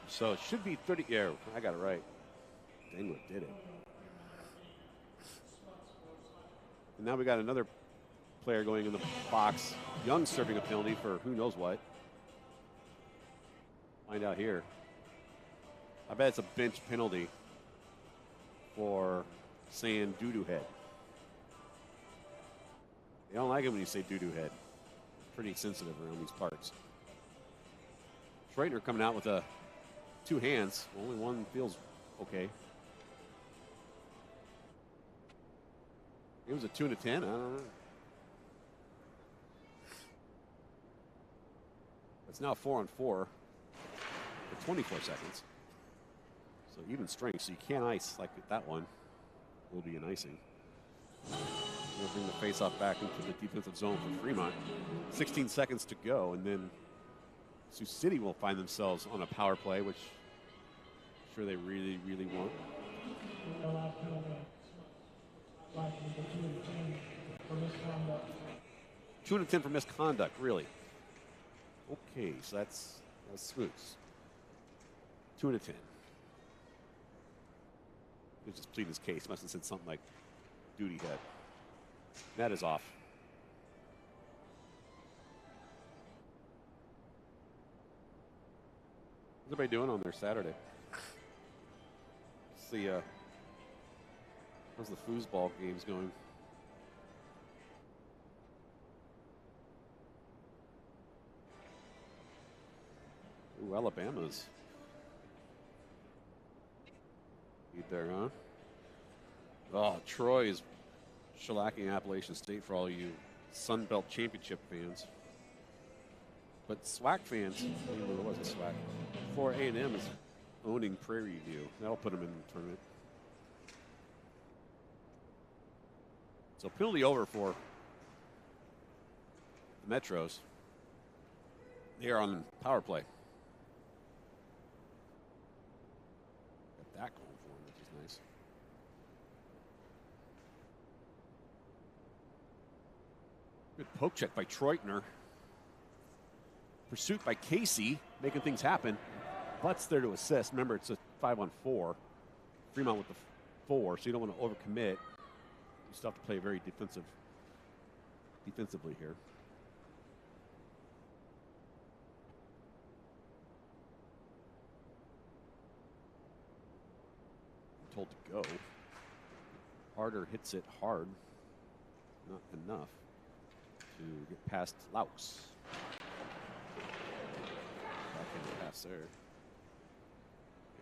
So it should be 30. Yeah, I got it right. Dangler did it. And now we got another player going in the box. Young serving a penalty for who knows what. Find out here. I bet it's a bench penalty for saying doo-doo head. They don't like it when you say doo-doo head. Pretty sensitive around these parts. Treutner coming out with two hands. Only one feels okay. It was a 2 to 10. I don't know. It's now 4-on-4 for 24 seconds. So even strength. So you can't ice like that one. Will be an icing. We'll bring the face-off back into the defensive zone for Fremont. 16 seconds to go, and then Sioux City will find themselves on a power play, which I'm sure they really, really want. 2 to 10 for misconduct, really. Okay, so that's Smoots. 2 to 10. He was just pleading his case. Must have said something like duty head. That is off. What's everybody doing on their Saturday? See, how's the foosball games going? Ooh, Alabama's lead there, huh? Oh, Troy is shellacking Appalachian State for all you Sun Belt Championship fans. But SWAC fans, it wasn't SWAC. For A&M is owning Prairie View. That'll put them in the tournament. So penalty over for the Metros. They are on power play. Got that going for them, which is nice. Good poke check by Treutner. Pursuit by Casey, making things happen. Butts there to assist. Remember, it's a 5-on-4. Fremont with the 4, so you don't want to overcommit. You still have to play very defensively here. I'm told to go. Harder hits it hard. Not enough to get past Laux. Backhand pass there.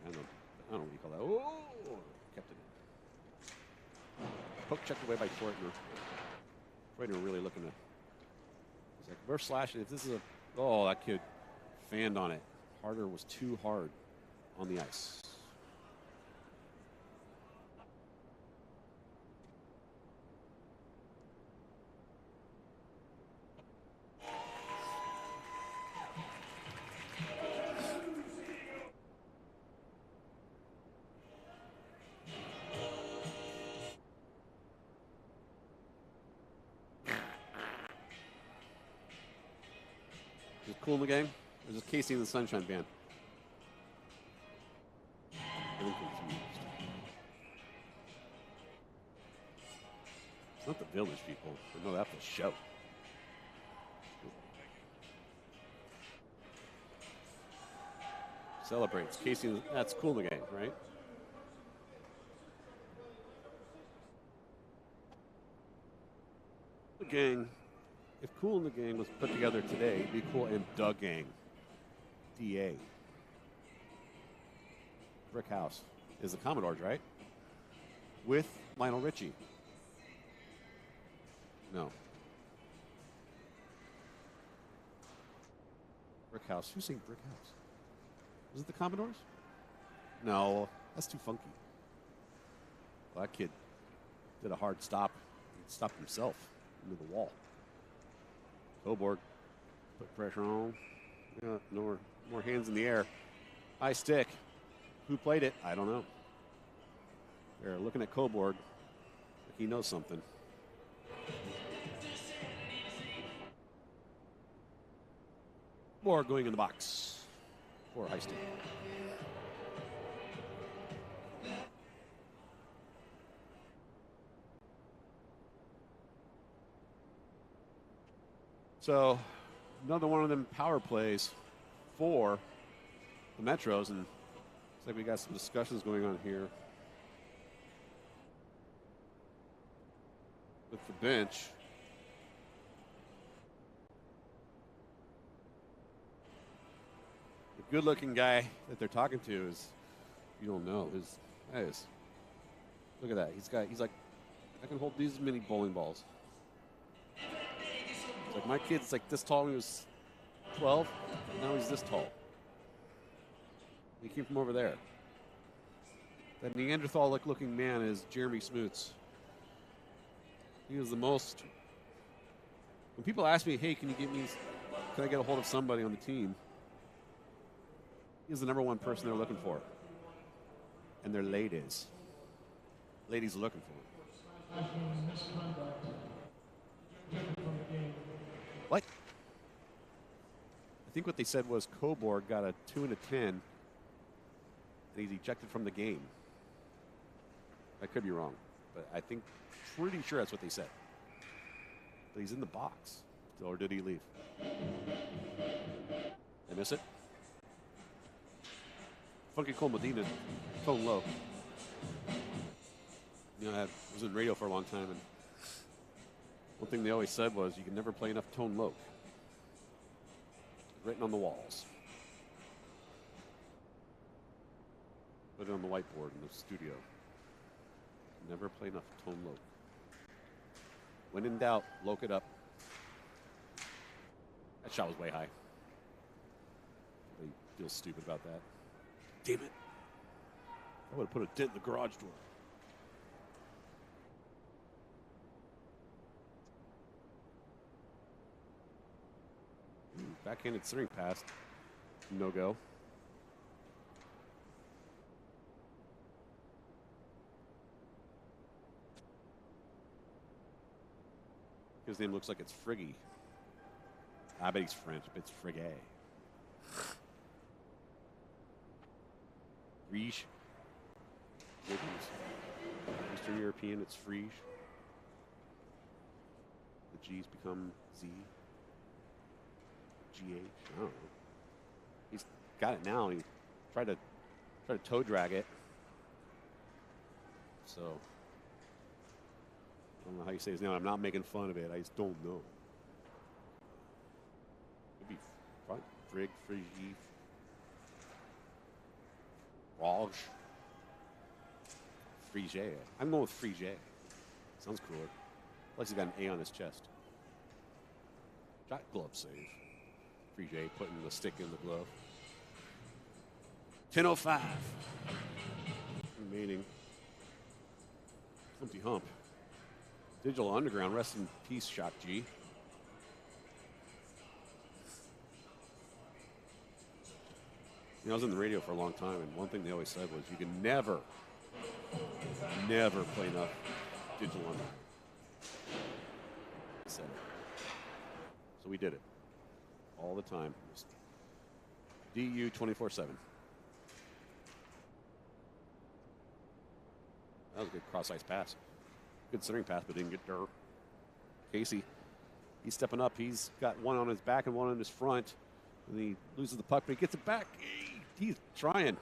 I don't know what you call that. Oh, kept it in. Poke checked away by Treutner. Treutner really looking to. He's like, we're slashing. If this is a. Oh, that kid fanned on it. Harder was too hard on the ice. Is it cool in the game? Or is this Casey and the Sunshine Band? I'm confused. It's not the Village people. I know that's the show. Celebrates. Casey, that's cool in the game, right? The gang. If Cool in the Gang was put together today, it'd be Cool and Doug Gang. DA. Brick House is the Commodores, right? With Lionel Richie. No. Brick House. Who's saying Brick House? Was it the Commodores? No, that's too funky. Well, that kid did a hard stop. He stopped himself into the wall. Coburg put pressure on. Yeah, more hands in the air. High stick. Who played it? I don't know. They're looking at Coburg. Like he knows something. More going in the box for high stick. So another one of them power plays for the Metros, and it's like we got some discussions going on here with the bench. The good-looking guy that they're talking to is, you don't know, is look at that. He's like, I can hold these many bowling balls. Like my kid's like this tall when he was 12. Now he's this tall. He came from over there. That Neanderthal-looking man is Jeremy Smoots. He was the most. When people ask me, "Hey, can I get a hold of somebody on the team?" He's the number one person they're looking for, and they're ladies. Ladies are looking for him. What? I think what they said was Coburg got a 2 and a 10, and he's ejected from the game. I could be wrong, but I think, pretty sure that's what they said. But he's in the box. Or did he leave? I miss it? Funky Cole Medina, tone low. You know, I was in radio for a long time, and one thing they always said was you can never play enough tone low. Written on the walls. Put it on the whiteboard in the studio. Never play enough tone loc. When in doubt, loc it up. That shot was way high. They feel stupid about that. Damn it. I would have put a dent in the garage door. Backhanded string pass. No go. His name looks like it's Friggy. I bet he's French, but it's Frigay. Frige. Eastern European, it's Frige. The G's become Z. GH. I don't know. He's got it now. He tried to toe drag it. So I don't know how you say his name. I'm not making fun of it. I just don't know. Maybe Frig, Frigi, Raj, Frige. I'm going with Frige. Sounds cooler. Plus he's got an A on his chest. Shot glove save. Frige putting the stick in the glove. 10:05 remaining. Humpty Hump. Digital Underground, rest in peace, Shock G. You know, I was in the radio for a long time, and one thing they always said was you can never play enough Digital Underground. They said it. So we did it. All the time. Just DU 24/7. That was a good cross-ice pass. Good centering pass, but didn't get dirt. Casey, he's stepping up. He's got one on his back and one on his front. And he loses the puck, but he gets it back. He's trying.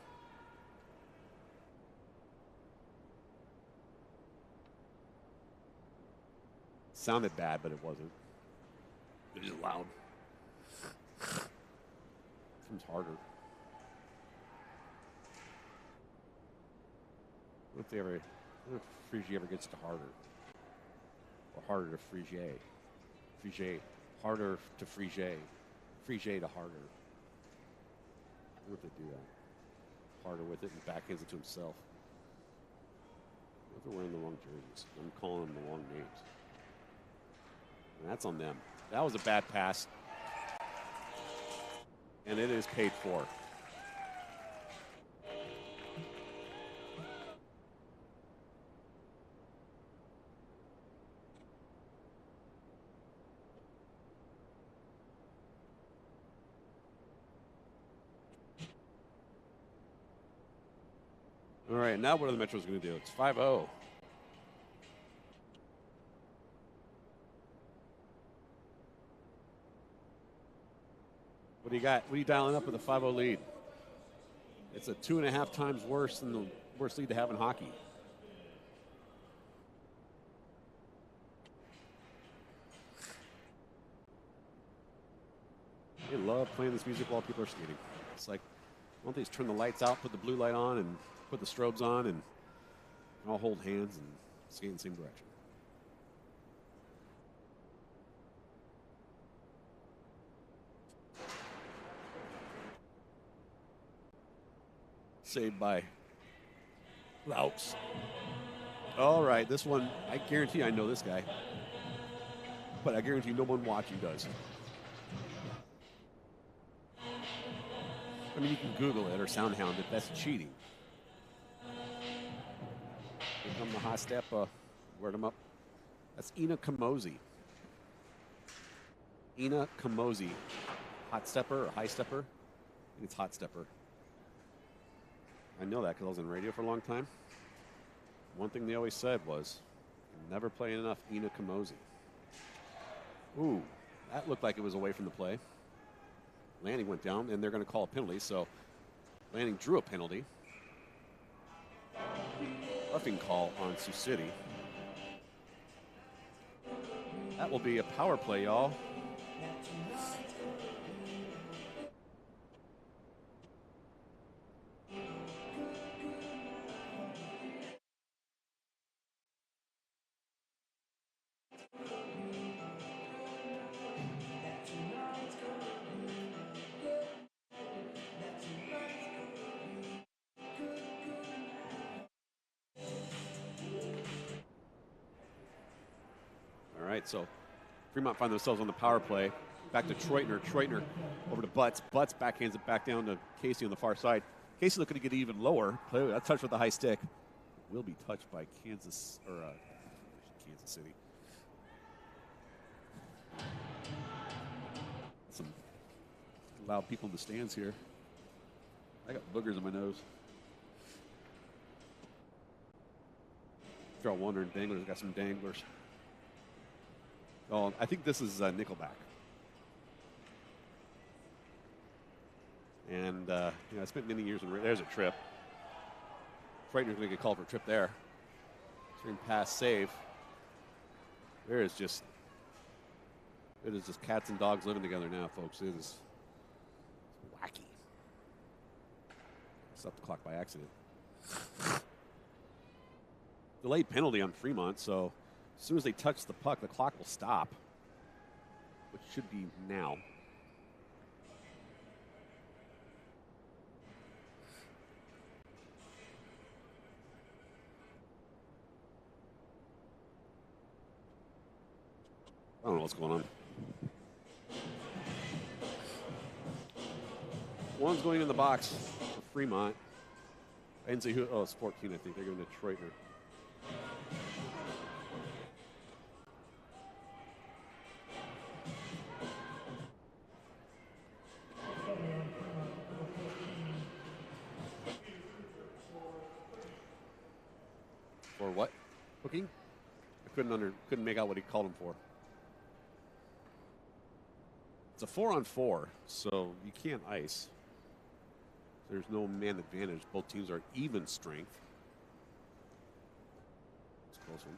Sounded bad, but it wasn't. It was loud. Seems harder. What if Frige ever gets to harder? Or harder to Frige? Frige, harder to Frige. Frige to harder. What if they do that? Harder with it and backhands it to himself. What if they're wearing the wrong jerseys? I'm calling them the wrong names. And that's on them. That was a bad pass. And it is paid for. All right, now what are the Metros going to do? It's 5-0. What do you got? What are you dialing up with a 5-0 lead? It's a 2.5 times worse than the worst lead to have in hockey. They love playing this music while people are skating. It's like, why don't they just turn the lights out, put the blue light on, and put the strobes on, and all hold hands and skate in the same direction. Saved by Laux. All right, this one, I guarantee I know this guy. But I guarantee no one watching does. I mean, you can Google it or Soundhound it. That's cheating. Here come the high step. Word him up. That's Ina Kamosi. Ina Kamosi. Hot stepper or high stepper? I think it's hot stepper. I know that because I was in radio for a long time. One thing they always said was, never play enough Ina Kamosi. Ooh, that looked like it was away from the play. Lanning went down, and they're going to call a penalty, so Lanning drew a penalty. Roughing call on Sioux City. That will be a power play, y'all. right, so Fremont find themselves on the power play. Back to Treutner. Treutner over to Butts. Butts backhands it back down to Casey on the far side. Casey looking to get even lower. Play that touch with the high stick. Will be touched by Kansas City. Some loud people in the stands here. I got boogers in my nose. If you're all wondering, danglers got some danglers. Oh, I think this is Nickelback. And I spent many years in. There's a trip. Treutner's going to get called for a trip there. Screen pass save. It is just cats and dogs living together now, folks. It is wacky. Stopped the clock by accident. Delayed penalty on Fremont, so as soon as they touch the puck, the clock will stop, which should be now. I don't know what's going on. One's going in the box for Fremont. I didn't see who. Oh, it's 14, I think. They're going to Treutner. For what? Hooking? I couldn't make out what he called him for. It's a 4-on-4, so you can't ice. There's no man advantage. Both teams are even strength. It's a close one.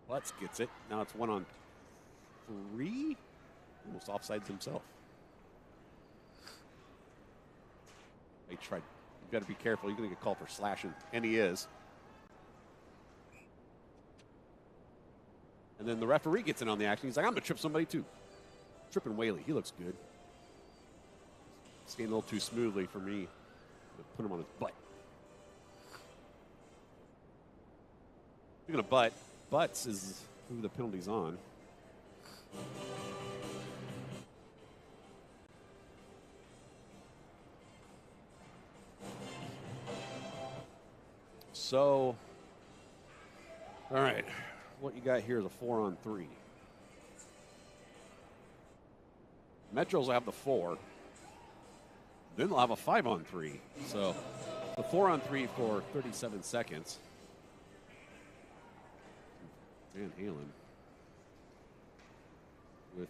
Butts gets it. Now it's 1-on-3. Almost offsides himself. He tried. You got to be careful. You're going to get called for slashing, and he is. And then the referee gets in on the action. He's like, I'm going to trip somebody too. Tripping Whaley. He looks good. Skating a little too smoothly for me. Put him on his butt. Speaking of butt, Butts is who the penalty's on. So, all right. What you got here is a 4-on-3. Metros will have the 4. Then they'll have a 5-on-3. So the 4-on-3 for 37 seconds. Van Halen with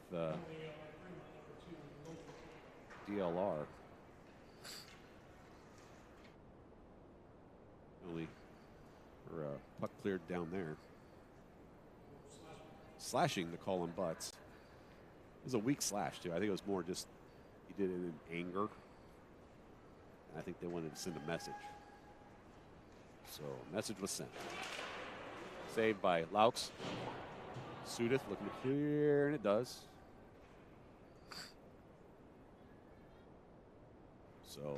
DLR. Only for puck cleared down there. Slashing the call on Butts. It was a weak slash, too. I think it was more just he did it in anger. And I think they wanted to send a message. So a message was sent. Saved by Laux. Sudith looking to clear, and it does. So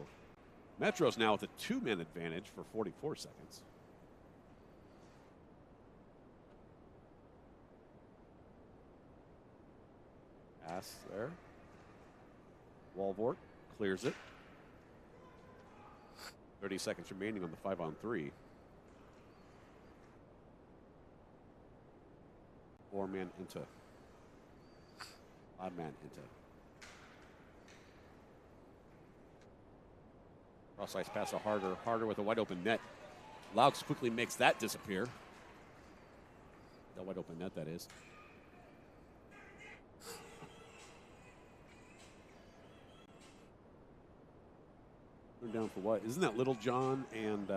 Metro's now with a 2-man advantage for 44 seconds. Pass there. Walvort clears it. 30 seconds remaining on the 5-on-3. 4-man into. Odd-man into. Cross-ice pass to Harder with a wide-open net. Laux quickly makes that disappear. That wide-open net, that is. They're down for what? Isn't that Little John and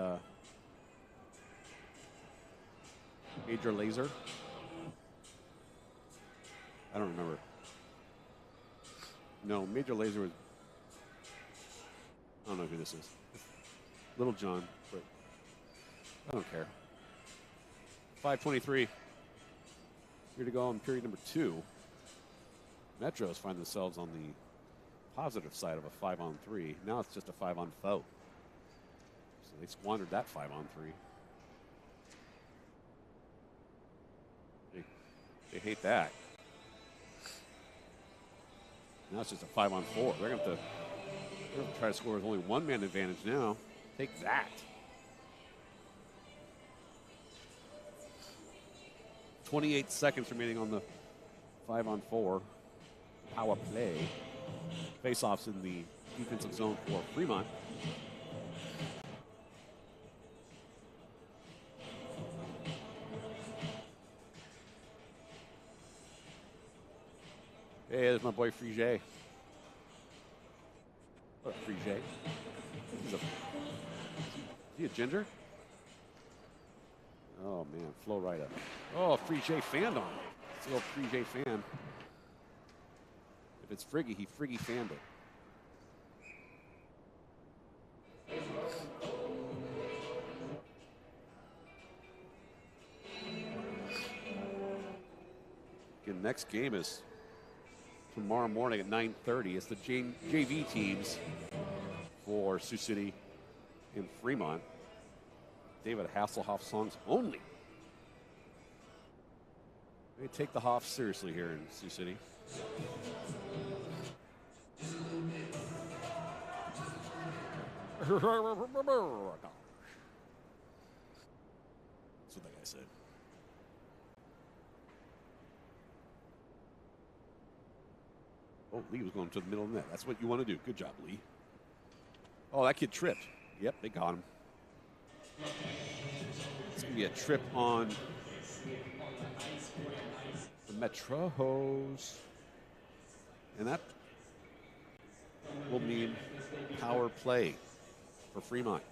Major Laser? I don't remember. No, Major Laser was. I don't know who this is. Little John, but I don't care. 5:23. Here to go on period number 2. Metros find themselves on the positive side of a 5-on-3. Now it's just a 5-on-4. So they squandered that 5-on-3. They hate that. Now it's just a 5-on-4. They're going to have to try to score with only one man advantage now. Take that. 28 seconds remaining on the 5-on-4 power play. Face-offs in the defensive zone for Fremont. Hey, there's my boy Frige. What up, Frige? Is he a ginger? Oh, man, flow right up. Oh, Frige fanned on it. It's a little Frige fan. If it's Friggy, he Friggy fanned it. Again, next game is tomorrow morning at 9:30. It's the JV teams for Sioux City and Fremont. David Hasselhoff songs only. They take the Hoff seriously here in Sioux City. That's what that guy said. Oh, Lee was going to the middle of the net. That's what you want to do. Good job, Lee. Oh, that kid tripped. Yep, they got him. It's going to be a trip on the Metros. And that will mean power play for Fremont.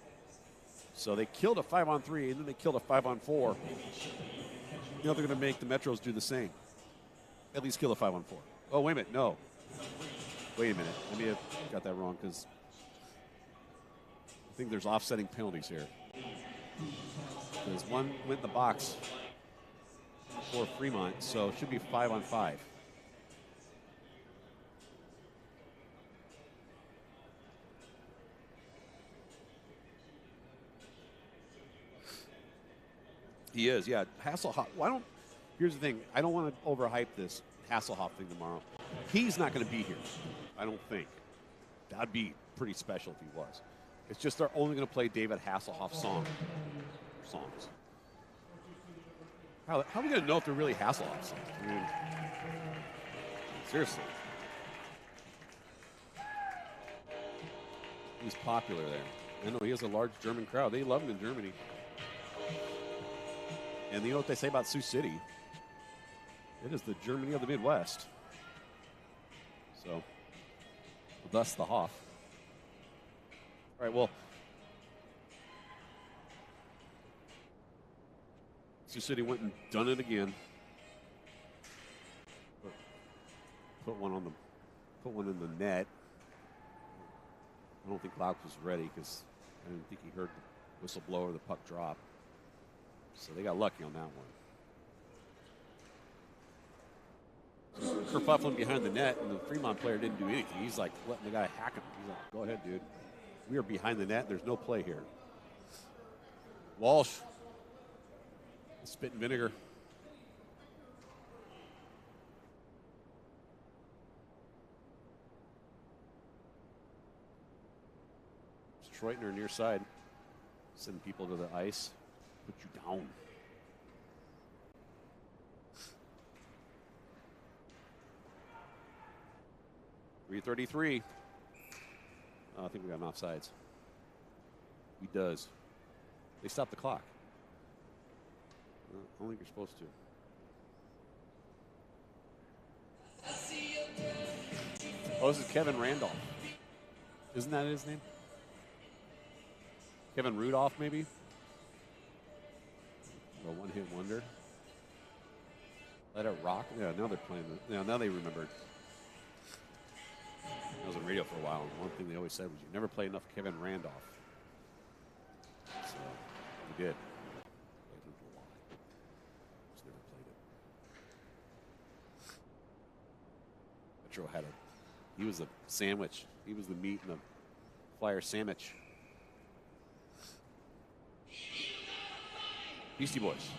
So they killed a 5-on-3, and then they killed a 5-on-4. Now they're going to make the Metros do the same. At least kill a 5-on-4. Oh, wait a minute. No. Wait a minute. I may have got that wrong because I think there's offsetting penalties here. There's one went in the box for Fremont, so it should be 5-on-5. He is, yeah. Hasselhoff. Why don't? Here's the thing. I don't want to overhype this Hasselhoff thing tomorrow. He's not going to be here. I don't think. That'd be pretty special if he was. It's just they're only going to play David Hasselhoff songs. How are we going to know if they're really Hasselhoff songs? I mean, seriously. He's popular there. I know he has a large German crowd. They love him in Germany. And you know what they say about Sioux City? It is the Germany of the Midwest. So, thus the Hoff. All right, well, Sioux City went and done it again. Put one in the net. I don't think Lauk was ready because I didn't think he heard the whistle blow or the puck drop. So they got lucky on that one. Kerfuffling behind the net, and the Fremont player didn't do anything. He's like letting the guy hack him. He's like, go ahead, dude. We are behind the net. There's no play here. Walsh. Spit and vinegar. Streutner near side. Sending people to the ice. Put you down. .333. I think we got him offsides. He does. They stopped the clock. I don't think you're supposed to. Oh, this is Kevin Randolph. Isn't that his name? Kevin Rudolph, maybe? A one-hit wonder. Let it rock. Yeah, now they're playing. Now they remembered. I was on radio for a while, and one thing they always said was you never play enough Kevin Randolph. So we did. Just never played it. Metro had he was the sandwich. He was the meat in the Flyer sandwich. Beastie Boys.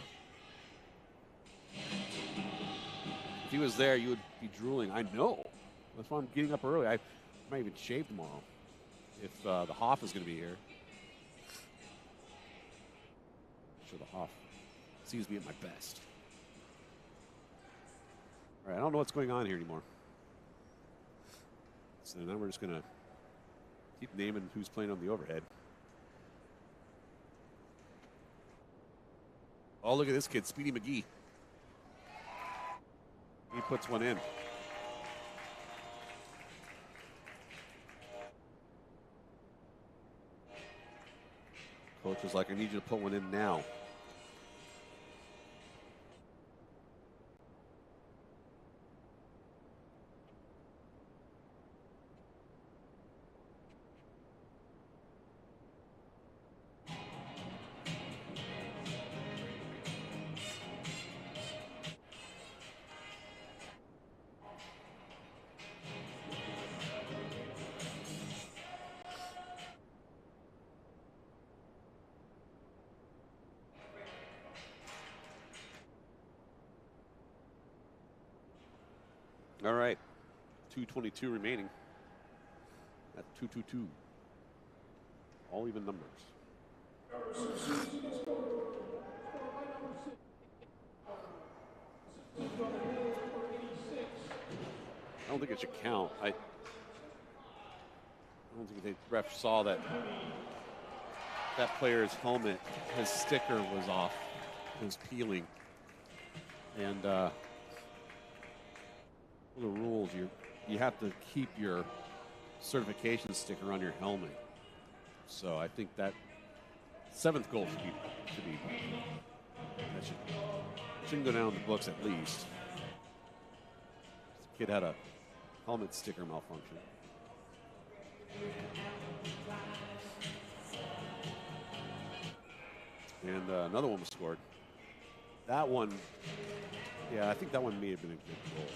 If he was there, you would be drooling. I know. That's why I'm getting up early. I might even shave tomorrow if the Hoff is going to be here. I'm sure the Hoff sees me at my best. All right, I don't know what's going on here anymore. So now we're just going to keep naming who's playing on the overhead. Oh, look at this kid, Speedy McGee. He puts one in. Coach was like, I need you to put one in now. All right, 2:22 remaining at 2:22. All even numbers. I don't think it should count. I don't think the ref saw that player's helmet, his sticker was off, it was peeling, and the rules, you have to keep your certification sticker on your helmet. So I think that 7th goal shouldn't go down in the books at least. This kid had a helmet sticker malfunction. And another one was scored. That one, yeah, I think that one may have been a good goal.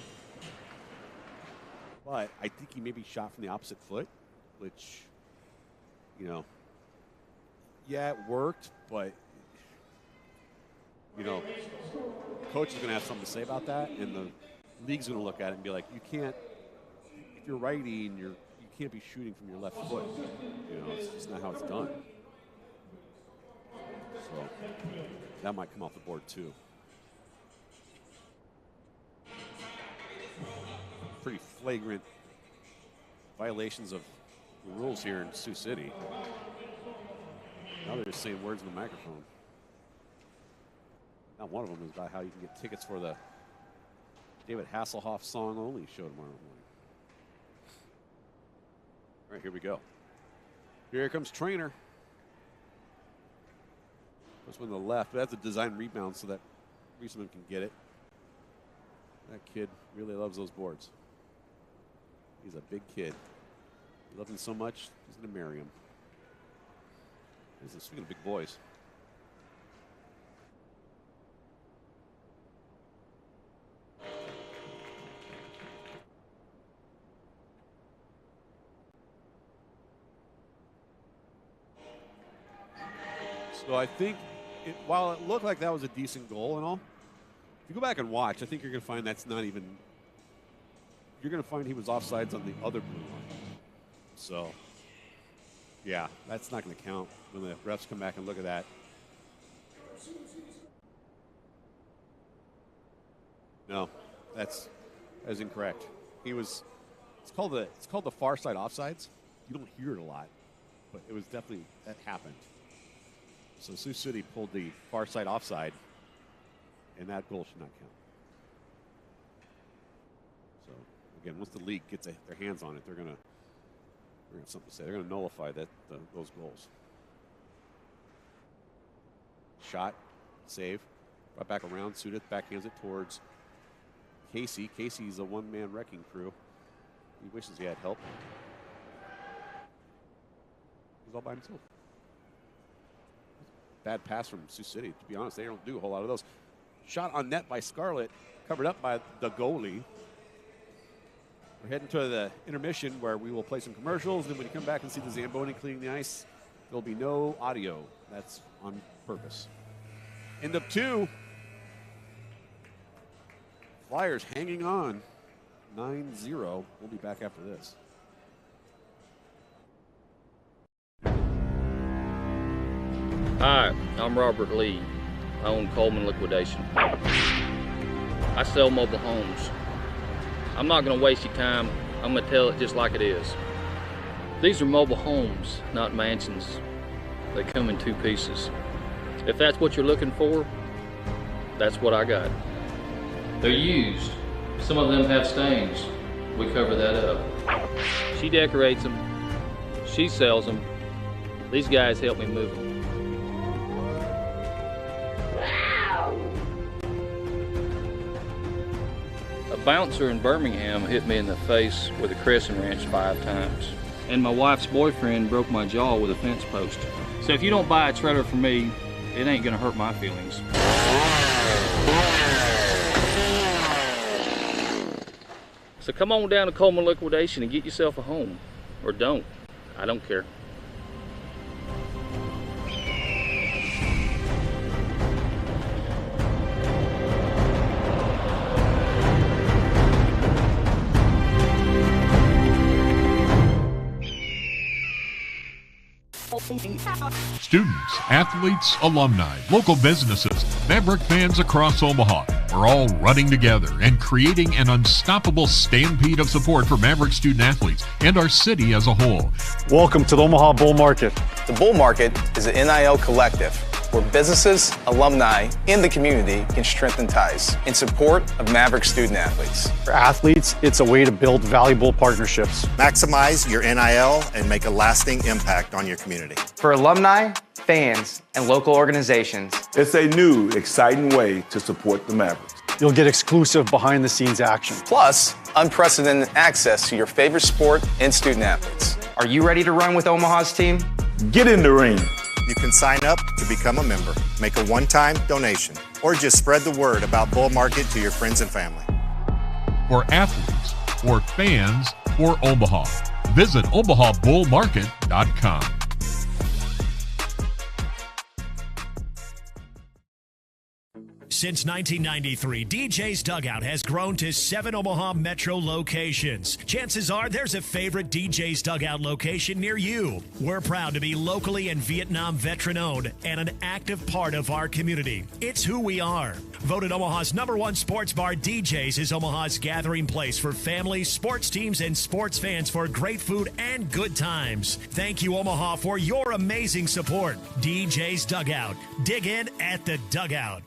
But I think he maybe shot from the opposite foot, which, you know, yeah, it worked, but, you know, coach is going to have something to say about that, and the league's going to look at it and be like, you can't, if you're righty and you can't be shooting from your left foot. You know, it's just not how it's done. So that might come off the board too. Pretty flagrant violations of the rules here in Sioux City. Now they're just saying words in the microphone. Now one of them is about how you can get tickets for the David Hasselhoff song only show tomorrow morning. All right, here we go. Here comes Trainer. This one to the left. That's a design rebound so that Riesemann can get it. That kid really loves those boards. He's a big kid. He loves him so much, he's going to marry him. Speaking of big boys. So I think, while it looked like that was a decent goal and all, if you go back and watch, I think you're going to find that's not even, you're going to find he was offsides on the other blue line. So, yeah, that's not going to count when the refs come back and look at that. No, that is incorrect. He was, it's called the far side offsides. You don't hear it a lot, but it was definitely, that happened. So Sioux City pulled the far side offside, and that goal should not count. So again, once the league gets their hands on it, they're gonna have something to say. They're gonna nullify those goals. Shot, save, brought back around, Sudeth backhands it towards Casey. Casey's a one-man wrecking crew. He wishes he had help. He's all by himself. Bad pass from Sioux City. To be honest, they don't do a whole lot of those. Shot on net by Scarlett, covered up by the goalie. We're heading to the intermission where we will play some commercials. Then when you come back and see the Zamboni cleaning the ice, there'll be no audio. That's on purpose. End of 2. Flyers hanging on 9-0. We'll be back after this.
Hi, I'm Robert Lee. I own Coleman Liquidation. I sell mobile homes. I'm not going to waste your time. I'm going to tell it just like it is. These are mobile homes, not mansions. They come in 2 pieces. If that's what you're looking for, that's what I got. They're used. Some of them have stains. We cover that up. She decorates them. She sells them. These guys help me move them. A bouncer in Birmingham hit me in the face with a crescent wrench 5 times. And my wife's boyfriend broke my jaw with a fence post. So if you don't buy a trailer from me, it ain't gonna hurt my feelings. So come on down to Coleman Liquidation and get yourself a home. Or don't. I don't care.
Students, athletes, alumni, local businesses, Maverick fans across Omaha are all running together and creating an unstoppable stampede of support for Maverick student athletes and our city as a whole.
Welcome to the Omaha Bull Market.
The Bull Market is an NIL collective where businesses, alumni, and the community can strengthen ties in support of Maverick student athletes.
For athletes, it's a way to build valuable partnerships.
Maximize your NIL and make a lasting impact on your community.
For alumni, fans, and local organizations,
it's a new, exciting way to support the Mavericks.
You'll get exclusive behind-the-scenes action.
Plus, unprecedented access to your favorite sport and student athletes.
Are you ready to run with Omaha's team?
Get in the ring.
You can sign up to become a member, make a one-time donation, or just spread the word about Bull Market to your friends and family.
For athletes, for fans, for Omaha, visit omahabullmarket.com.
Since 1993, DJ's Dugout has grown to 7 Omaha metro locations. Chances are there's a favorite DJ's Dugout location near you. We're proud to be locally and Vietnam veteran-owned and an active part of our community. It's who we are. Voted Omaha's #1 sports bar, DJ's is Omaha's gathering place for families, sports teams, and sports fans for great food and good times. Thank you, Omaha, for your amazing support. DJ's Dugout. Dig in at the Dugout.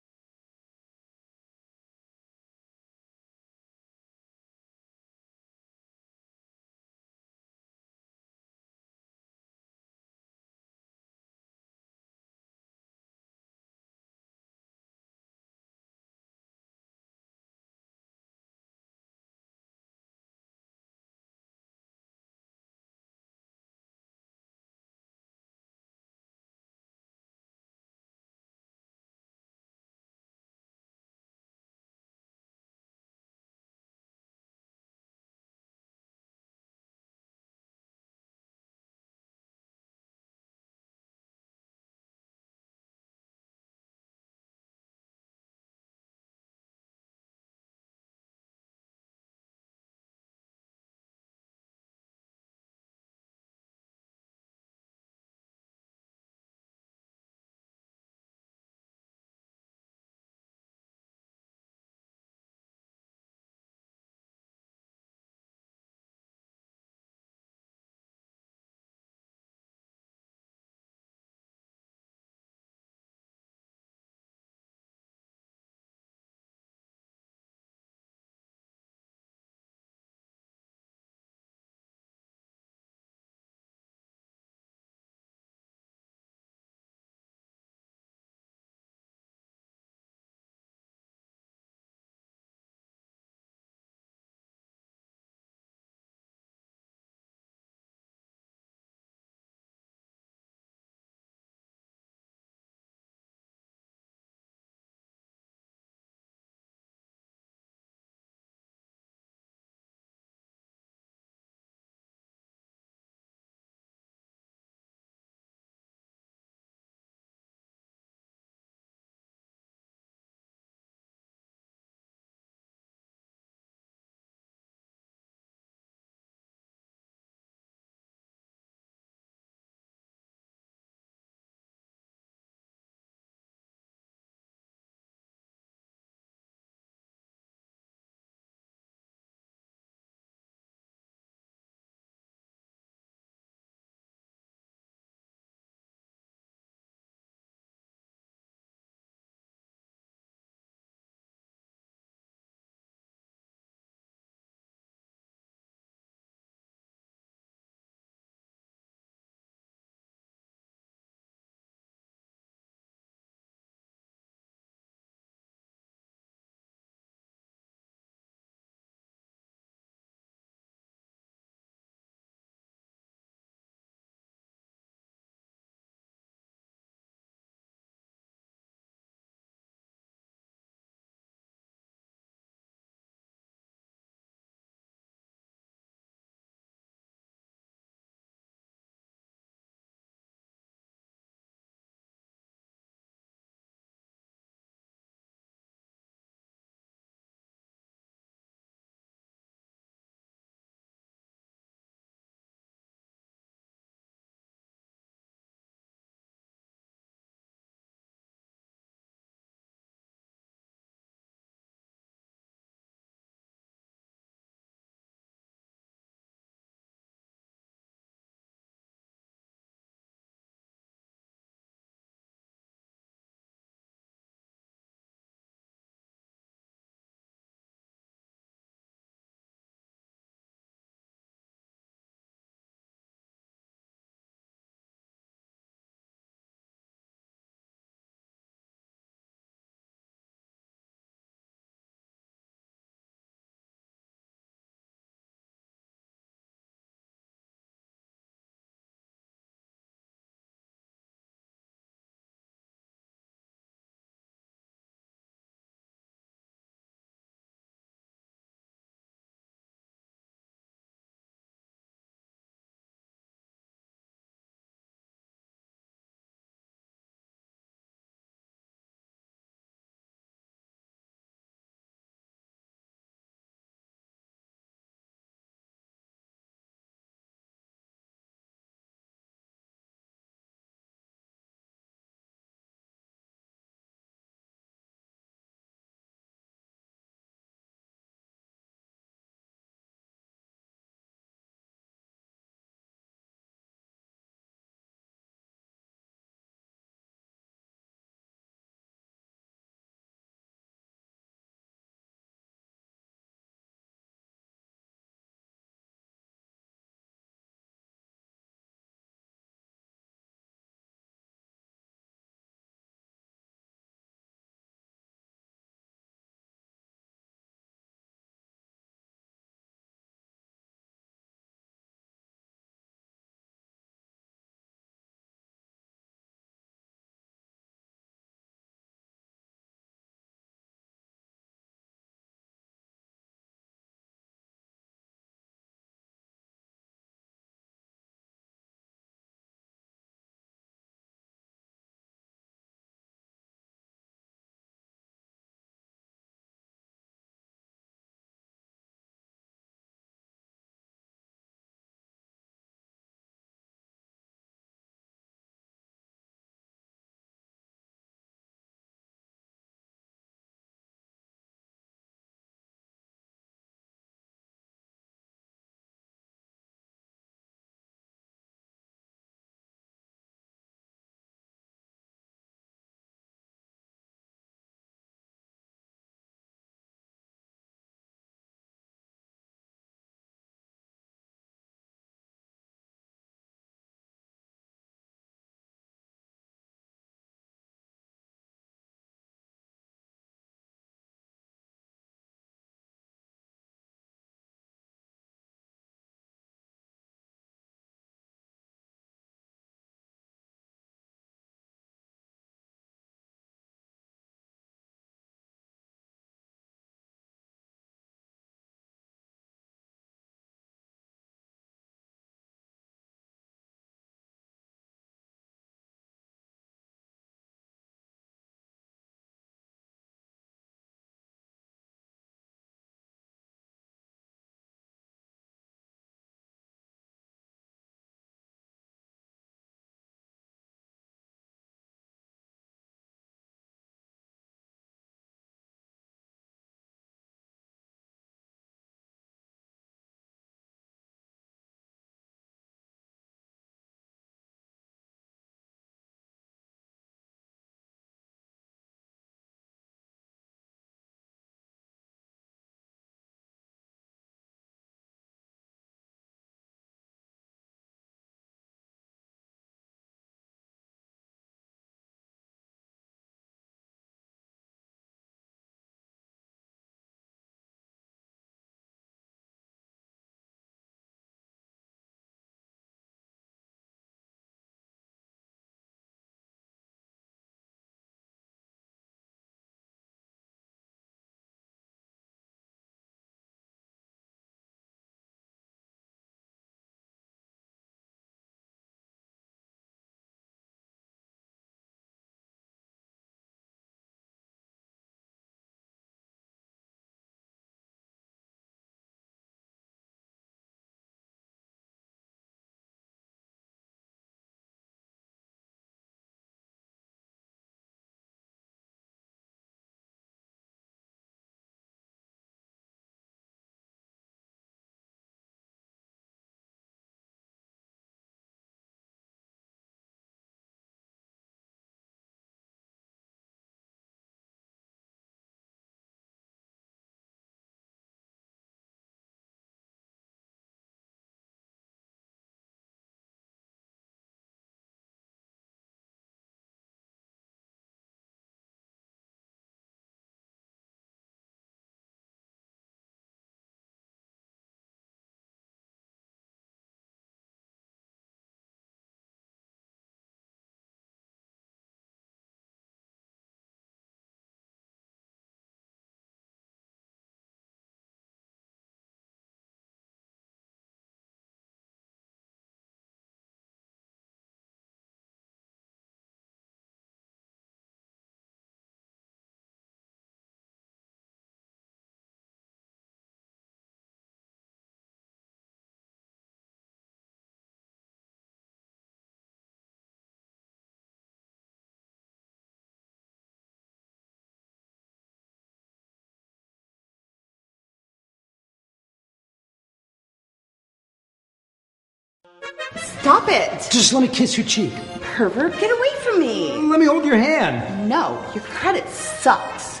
Stop it!
Just let me kiss your cheek.
Pervert, get away from me!
Let me hold your hand.
No, your credit sucks.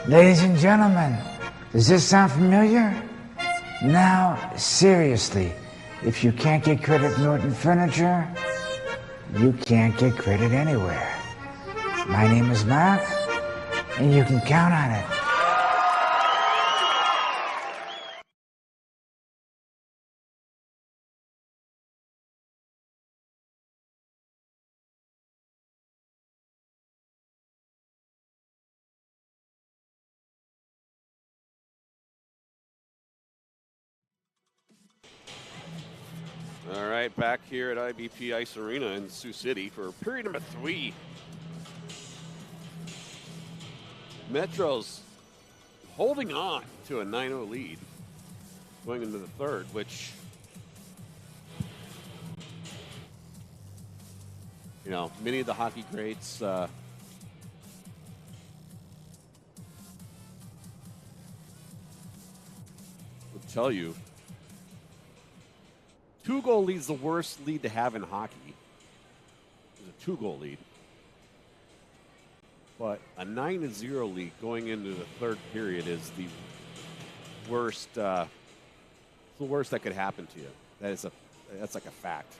Ladies and gentlemen, does this sound familiar? Now, seriously, if you can't get credit at Norton Furniture, you can't get credit anywhere. My name is Mark, and you can count on it.
All right, back here at IBP Ice Arena in Sioux City for period number 3. Metro's holding on to a 9-0 lead going into the third, which, you know, many of the hockey greats would tell you 2-goal lead's the worst lead to have in hockey. It's a 2-goal lead. But a 9-0 lead going into the third period is the worst. It's the worst that could happen to you. That's like a fact.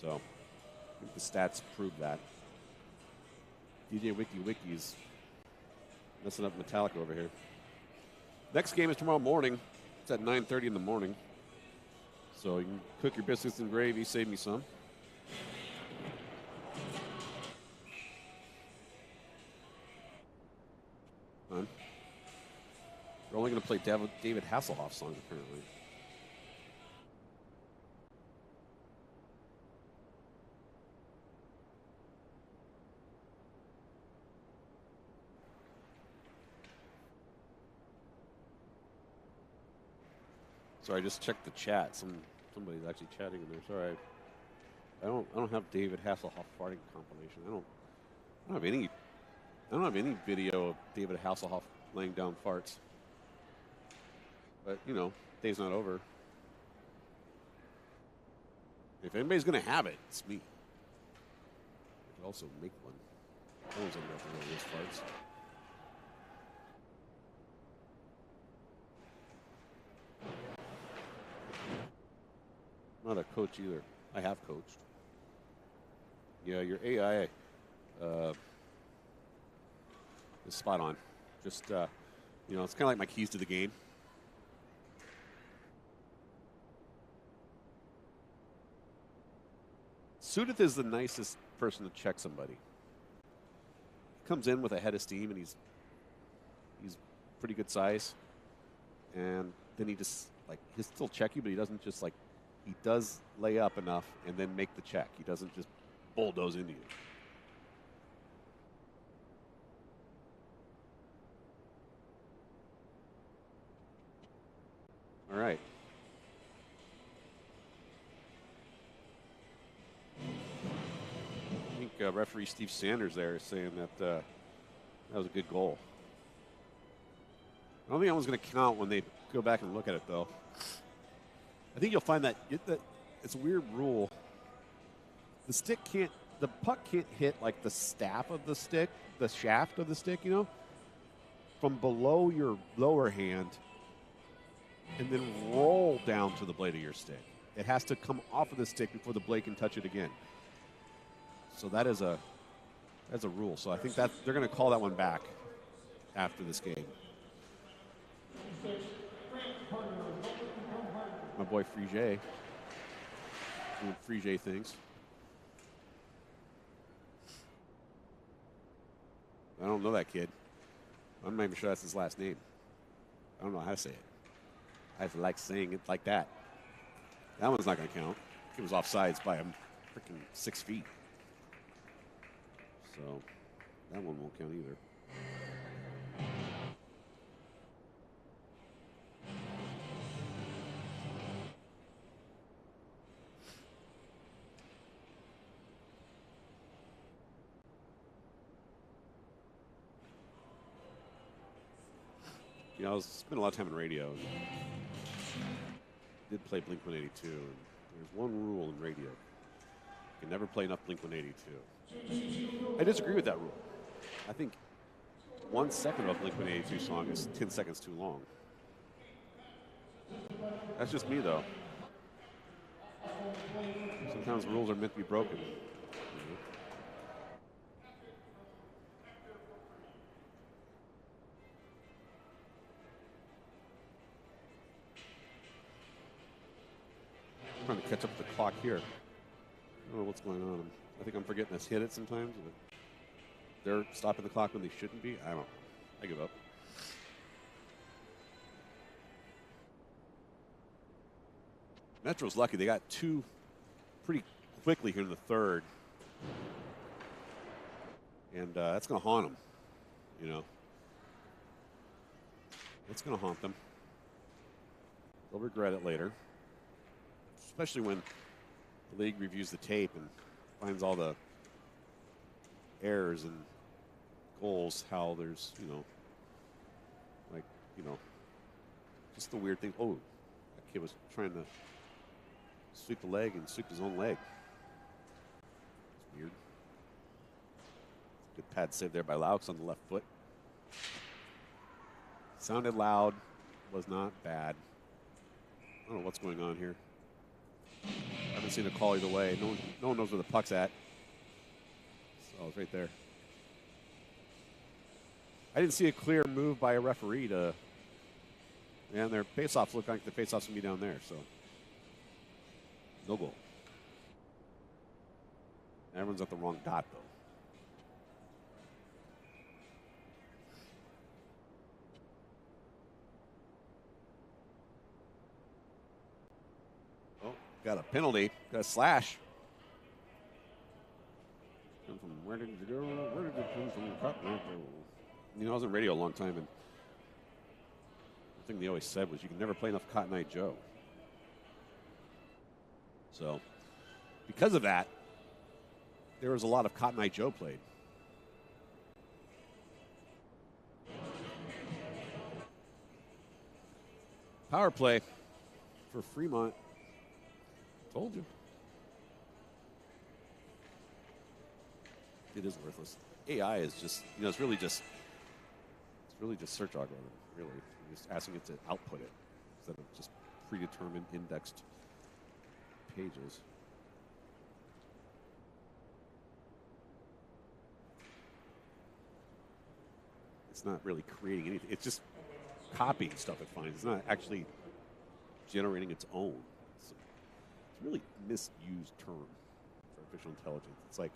So I think the stats prove that. DJ Wiki's messing up Metallica over here. Next game is tomorrow morning. It's at 9:30 in the morning. So you can cook your biscuits and gravy, save me some. Fun. We're only going to play David Hasselhoff songs, apparently. Sorry, I just checked the chat. Somebody's actually chatting in there. Sorry, I don't have David Hasselhoff farting compilation. I don't have any video of David Hasselhoff laying down farts. But you know, day's not over. If anybody's gonna have it, it's me. I could also make one. No one's gonna know those farts. I'm not a coach either. I have coached. Yeah, your AI is spot on. Just, you know, it's kind of like my keys to the game. Sudith is the nicest person to check somebody. He comes in with a head of steam, and he's pretty good size. And then he just, like, he'll still check you, but he doesn't just, like, he does lay up enough and then make the check. He doesn't just bulldoze into you. All right. I think referee Steve Sanders there is saying that that was a good goal. I don't think anyone's going to count when they go back and look at it, though. I think you'll find that it's a weird rule. The puck can't hit like the staff of the stick, the shaft of the stick, you know, from below your lower hand and then roll down to the blade of your stick. It has to come off of the stick before the blade can touch it again. So that's a rule. So I think that they're going to call that one back after this game. My boy Frige doing Frige things. I don't know that kid. I'm not even sure that's his last name. I don't know how to say it. I just like saying it like that. That one's not going to count. It was offsides by a freaking 6 feet. So that one won't count either. You know, I was spent a lot of time in radio. And did play Blink-182. And there's one rule in radio. You can never play enough Blink-182. I disagree with that rule. I think 1 second of a Blink-182 song is 10 seconds too long. That's just me, though. Sometimes rules are meant to be broken. I'm trying to catch up to the clock here. I don't know what's going on. I think I'm forgetting to hit it sometimes. They're stopping the clock when they shouldn't be. I don't know. I give up. Metro's lucky. They got two pretty quickly here in the third. And that's going to haunt them, you know. It's going to haunt them. They'll regret it later. Especially when the league reviews the tape and finds all the errors and goals, how there's, you know, like, you know, just the weird thing. Oh, that kid was trying to sweep the leg and sweep his own leg. It's weird. Good pad save there by Laux on the left foot. Sounded loud, was not bad. I don't know what's going on here. I haven't seen a call either way. No one knows where the puck's at. So it's right there. I didn't see a clear move by a referee to. And their faceoffs look like the faceoffs can be down there. So no goal. Everyone's at the wrong dot though. Got a penalty, got a slash. Come from where did you go? Where did it come from? You know, I was in radio a long time, and the thing they always said was you can never play enough Cotton Eye Joe. So, because of that, there was a lot of Cotton Eye Joe played. Power play for Fremont. Told you. It is worthless. AI is just, you know, it's really just search algorithm, really. You're just asking it to output it instead of just predetermined indexed pages. It's not really creating anything. It's just copying stuff it finds. It's not actually generating its own. Really misused term for artificial intelligence. It's like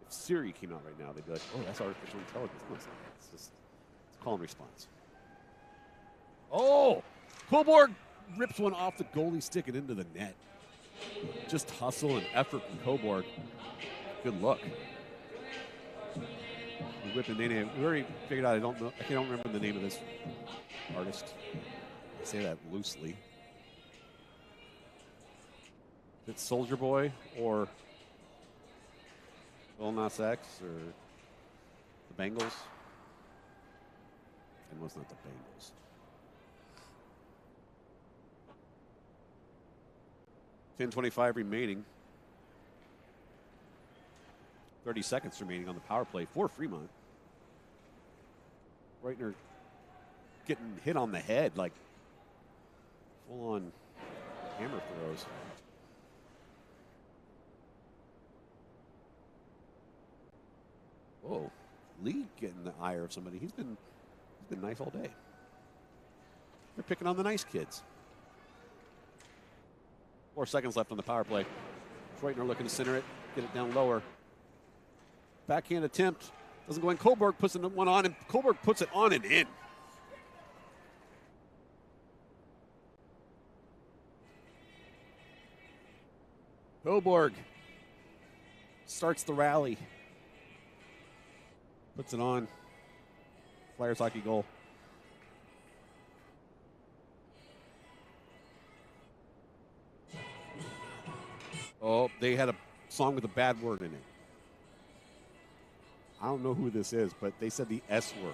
if Siri came out right now, they'd be like, "Oh, that's artificial intelligence." No, it's not. It's just call and response. Oh, Coburg rips one off the goalie stick and into the net. Just hustle and effort from Coburg. Good look. Whipping Nene. We already figured out. I don't remember the name of this artist. I say that loosely. Is it Soldier Boy or Lil Nas X or the Bengals? It was not the Bengals. .25 remaining. 30 seconds remaining on the power play for Fremont. Reitner getting hit on the head like full-on hammer throws. Whoa, Lee getting the ire of somebody. He's been nice all day. They're picking on the nice kids. 4 seconds left on the power play. Reitner looking to center it, get it down lower. Backhand attempt doesn't go in. Coburg puts one on, and Coburg puts it on and in. Coburg starts the rally. Puts it on. Flyers hockey goal. Oh, they had a song with a bad word in it. I don't know who this is, but they said the S word.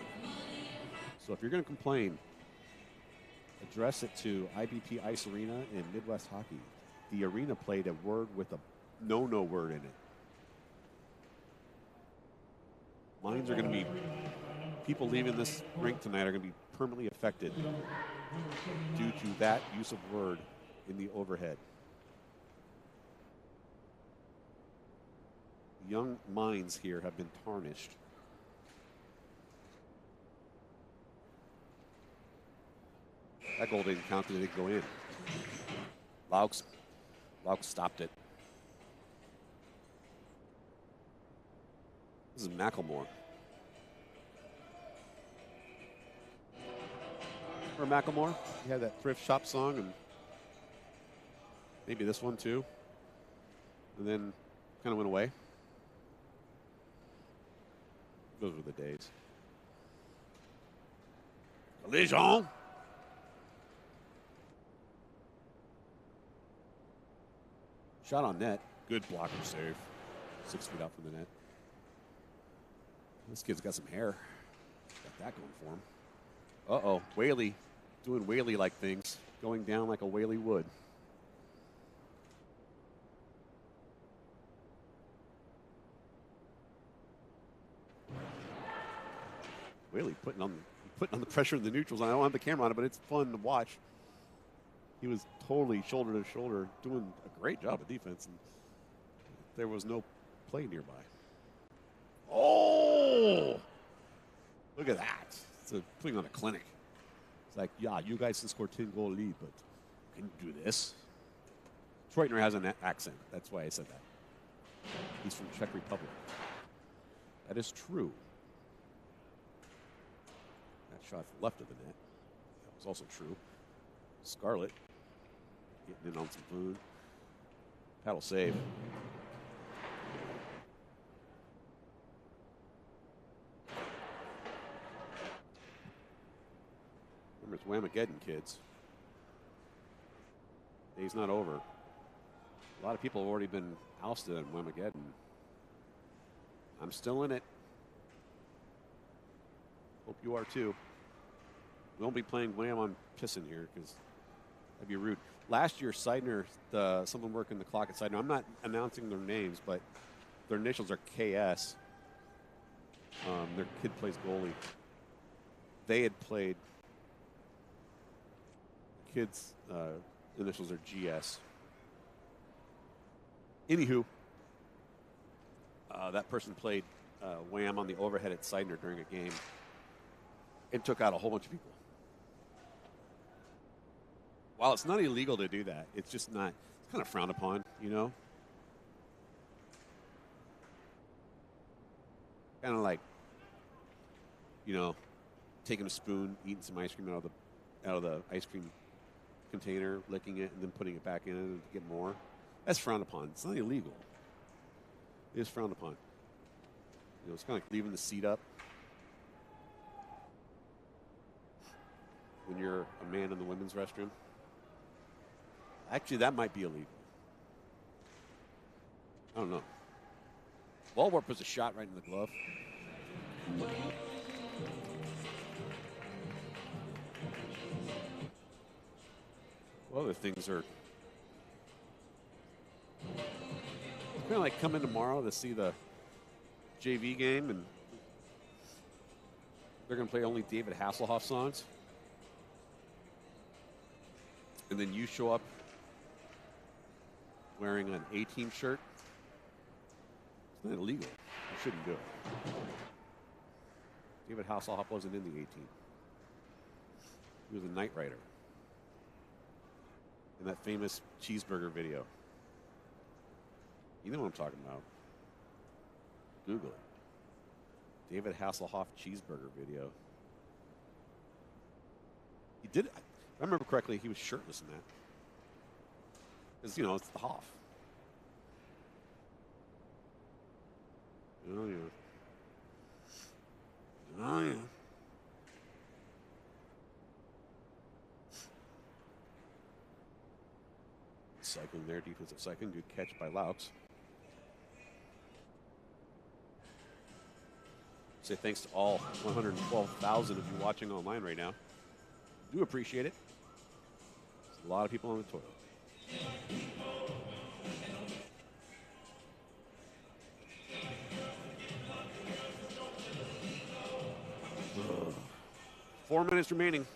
So if you're going to complain, address it to IBP Ice Arena in Midwest Hockey. The arena played a word with a no-no word in it. Minds are going to be, people leaving this rink tonight are going to be permanently affected due to that use of word in the overhead. Young minds here have been tarnished. That goal didn't count, it didn't go in. Laux stopped it. This is Macklemore. Remember Macklemore? He had that thrift shop song, and maybe this one too. And then kind of went away. Those were the days. Collision. Shot on net. Good blocker save. 6 feet out from the net. This kid's got some hair. Got that going for him. Uh-oh. Whaley doing Whaley-like things. Going down like a Whaley would. Whaley putting on the pressure in the neutrals. I don't have the camera on it, but it's fun to watch. He was totally shoulder to shoulder, doing a great job of defense, and there was no play nearby. Oh! Look at that. It's putting on a clinic. It's like, yeah, you guys can score 10-goal lead, but can you do this? Treutner has an accent. That's why I said that. He's from Czech Republic. That is true. That shot left of the net. That was also true. Scarlett getting in on some food. Paddle save. Remember, it's Whamageddon, kids. Day's not over. A lot of people have already been ousted in Whamageddon. I'm still in it. Hope you are too. We won't be playing Wham on Pissin here because that'd be rude. Last year, Seidner, someone working the clock at Seidner, I'm not announcing their names, but their initials are KS. Their kid plays goalie. They had played, kids' initials are GS. Anywho, that person played Wham on the overhead at Seidner during a game and took out a whole bunch of people. While it's not illegal to do that, it's just not, it's kind of frowned upon, you know? Kind of like, you know, taking a spoon, eating some ice cream out of the ice cream container, licking it, and then putting it back in to get more. That's frowned upon. It's not illegal. It is frowned upon. You know, it's kind of like leaving the seat up when you're a man in the women's restroom. Actually, that might be illegal. I don't know. Ballwarp was a shot right in the glove. Well, other things are kind of like coming tomorrow to see the JV game, and they're going to play only David Hasselhoff songs. And then you show up wearing an A-team shirt. It's not illegal. You shouldn't do it. David Hasselhoff wasn't in the A-team. He was a night rider in that famous cheeseburger video. You know what I'm talking about. Google it. David Hasselhoff cheeseburger video. He did, if I remember correctly, he was shirtless in that. Because, you know, it's the Hoff. Oh, yeah. Oh, yeah. Cycling there, defensive cycling. Good catch by Laux. Say thanks to all 112,000 of you watching online right now. Do appreciate it. There's a lot of people on the toilet. Ugh. 4 minutes remaining.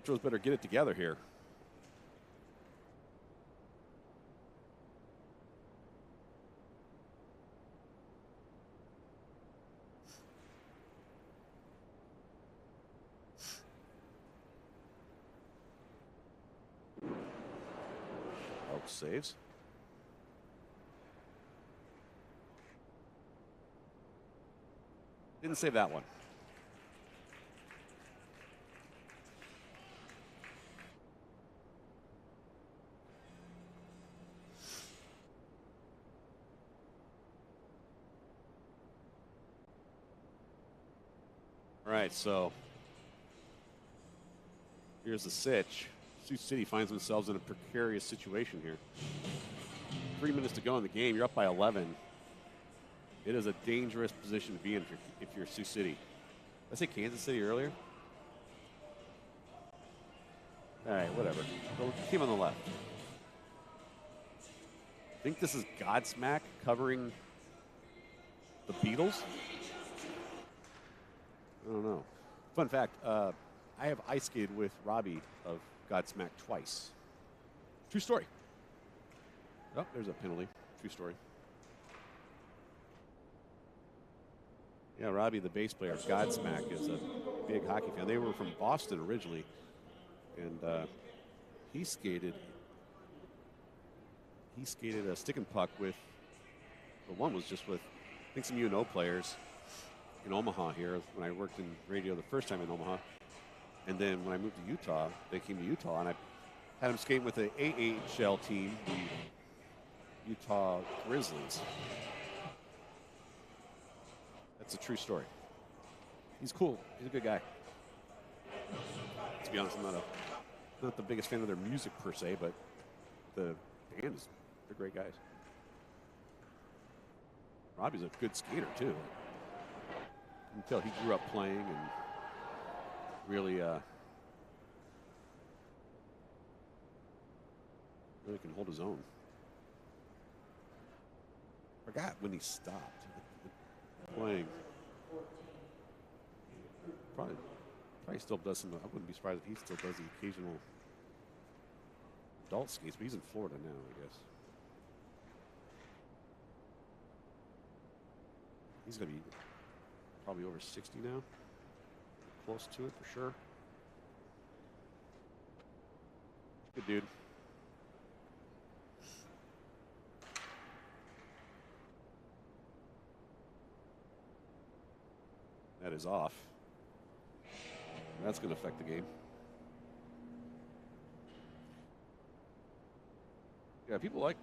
Metros better get it together here. Elk saves. Didn't save that one. All right, so here's the sitch. Sioux City finds themselves in a precarious situation here. 3 minutes to go in the game. You're up by 11. It is a dangerous position to be in if you're Sioux City. Did I say Kansas City earlier? All right, whatever. The team on the left. I think this is Godsmack covering the Beatles. I don't know. Fun fact, I have ice skated with Robbie of Godsmack twice. True story. Oh, there's a penalty. True story. Yeah, Robbie, the bass player of Godsmack, is a big hockey fan. They were from Boston originally, and he skated a stick and puck with, well, one was just with, I think, some UNO players in Omaha here when I worked in radio the first time in Omaha. And then when I moved to Utah, they came to Utah, and I had him skating with the AHL team, the Utah Grizzlies. That's a true story. He's cool. He's a good guy. To be honest, I'm not the biggest fan of their music per se, but the band is, they're great guys. Robbie's a good skater too. You can tell he grew up playing and really can hold his own. Forgot when he stopped playing. Probably still does some. I wouldn't be surprised if he still does the occasional adult skates, but he's in Florida now, I guess. He's gonna be probably over 60 now. Close to it for sure. Good dude. That is off. That's going to affect the game. Yeah, people like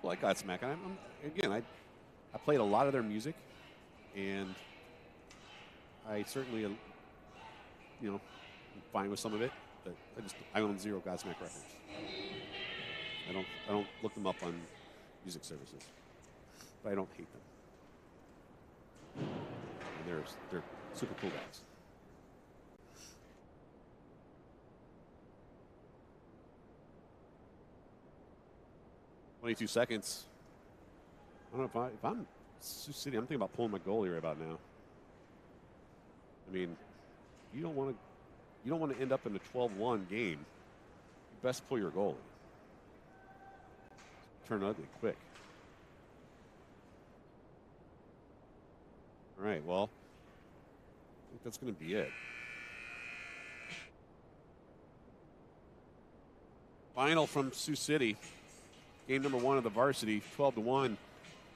Godsmack. I played a lot of their music, and I certainly, I'm fine with some of it. But I own 0 Godsmack records. I don't look them up on music services, but I don't hate them. And they're super cool guys. "22 seconds. I don't know if I'm Sioux City. I'm thinking about pulling my goalie right about now. I mean, you don't want to end up in a 12-1 game. You best pull your goalie. Turn ugly quick. All right, well, I think that's going to be it. Final from Sioux City. Game number 1 of the Varsity, 12-1.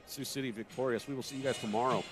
Sioux City victorious. We will see you guys tomorrow.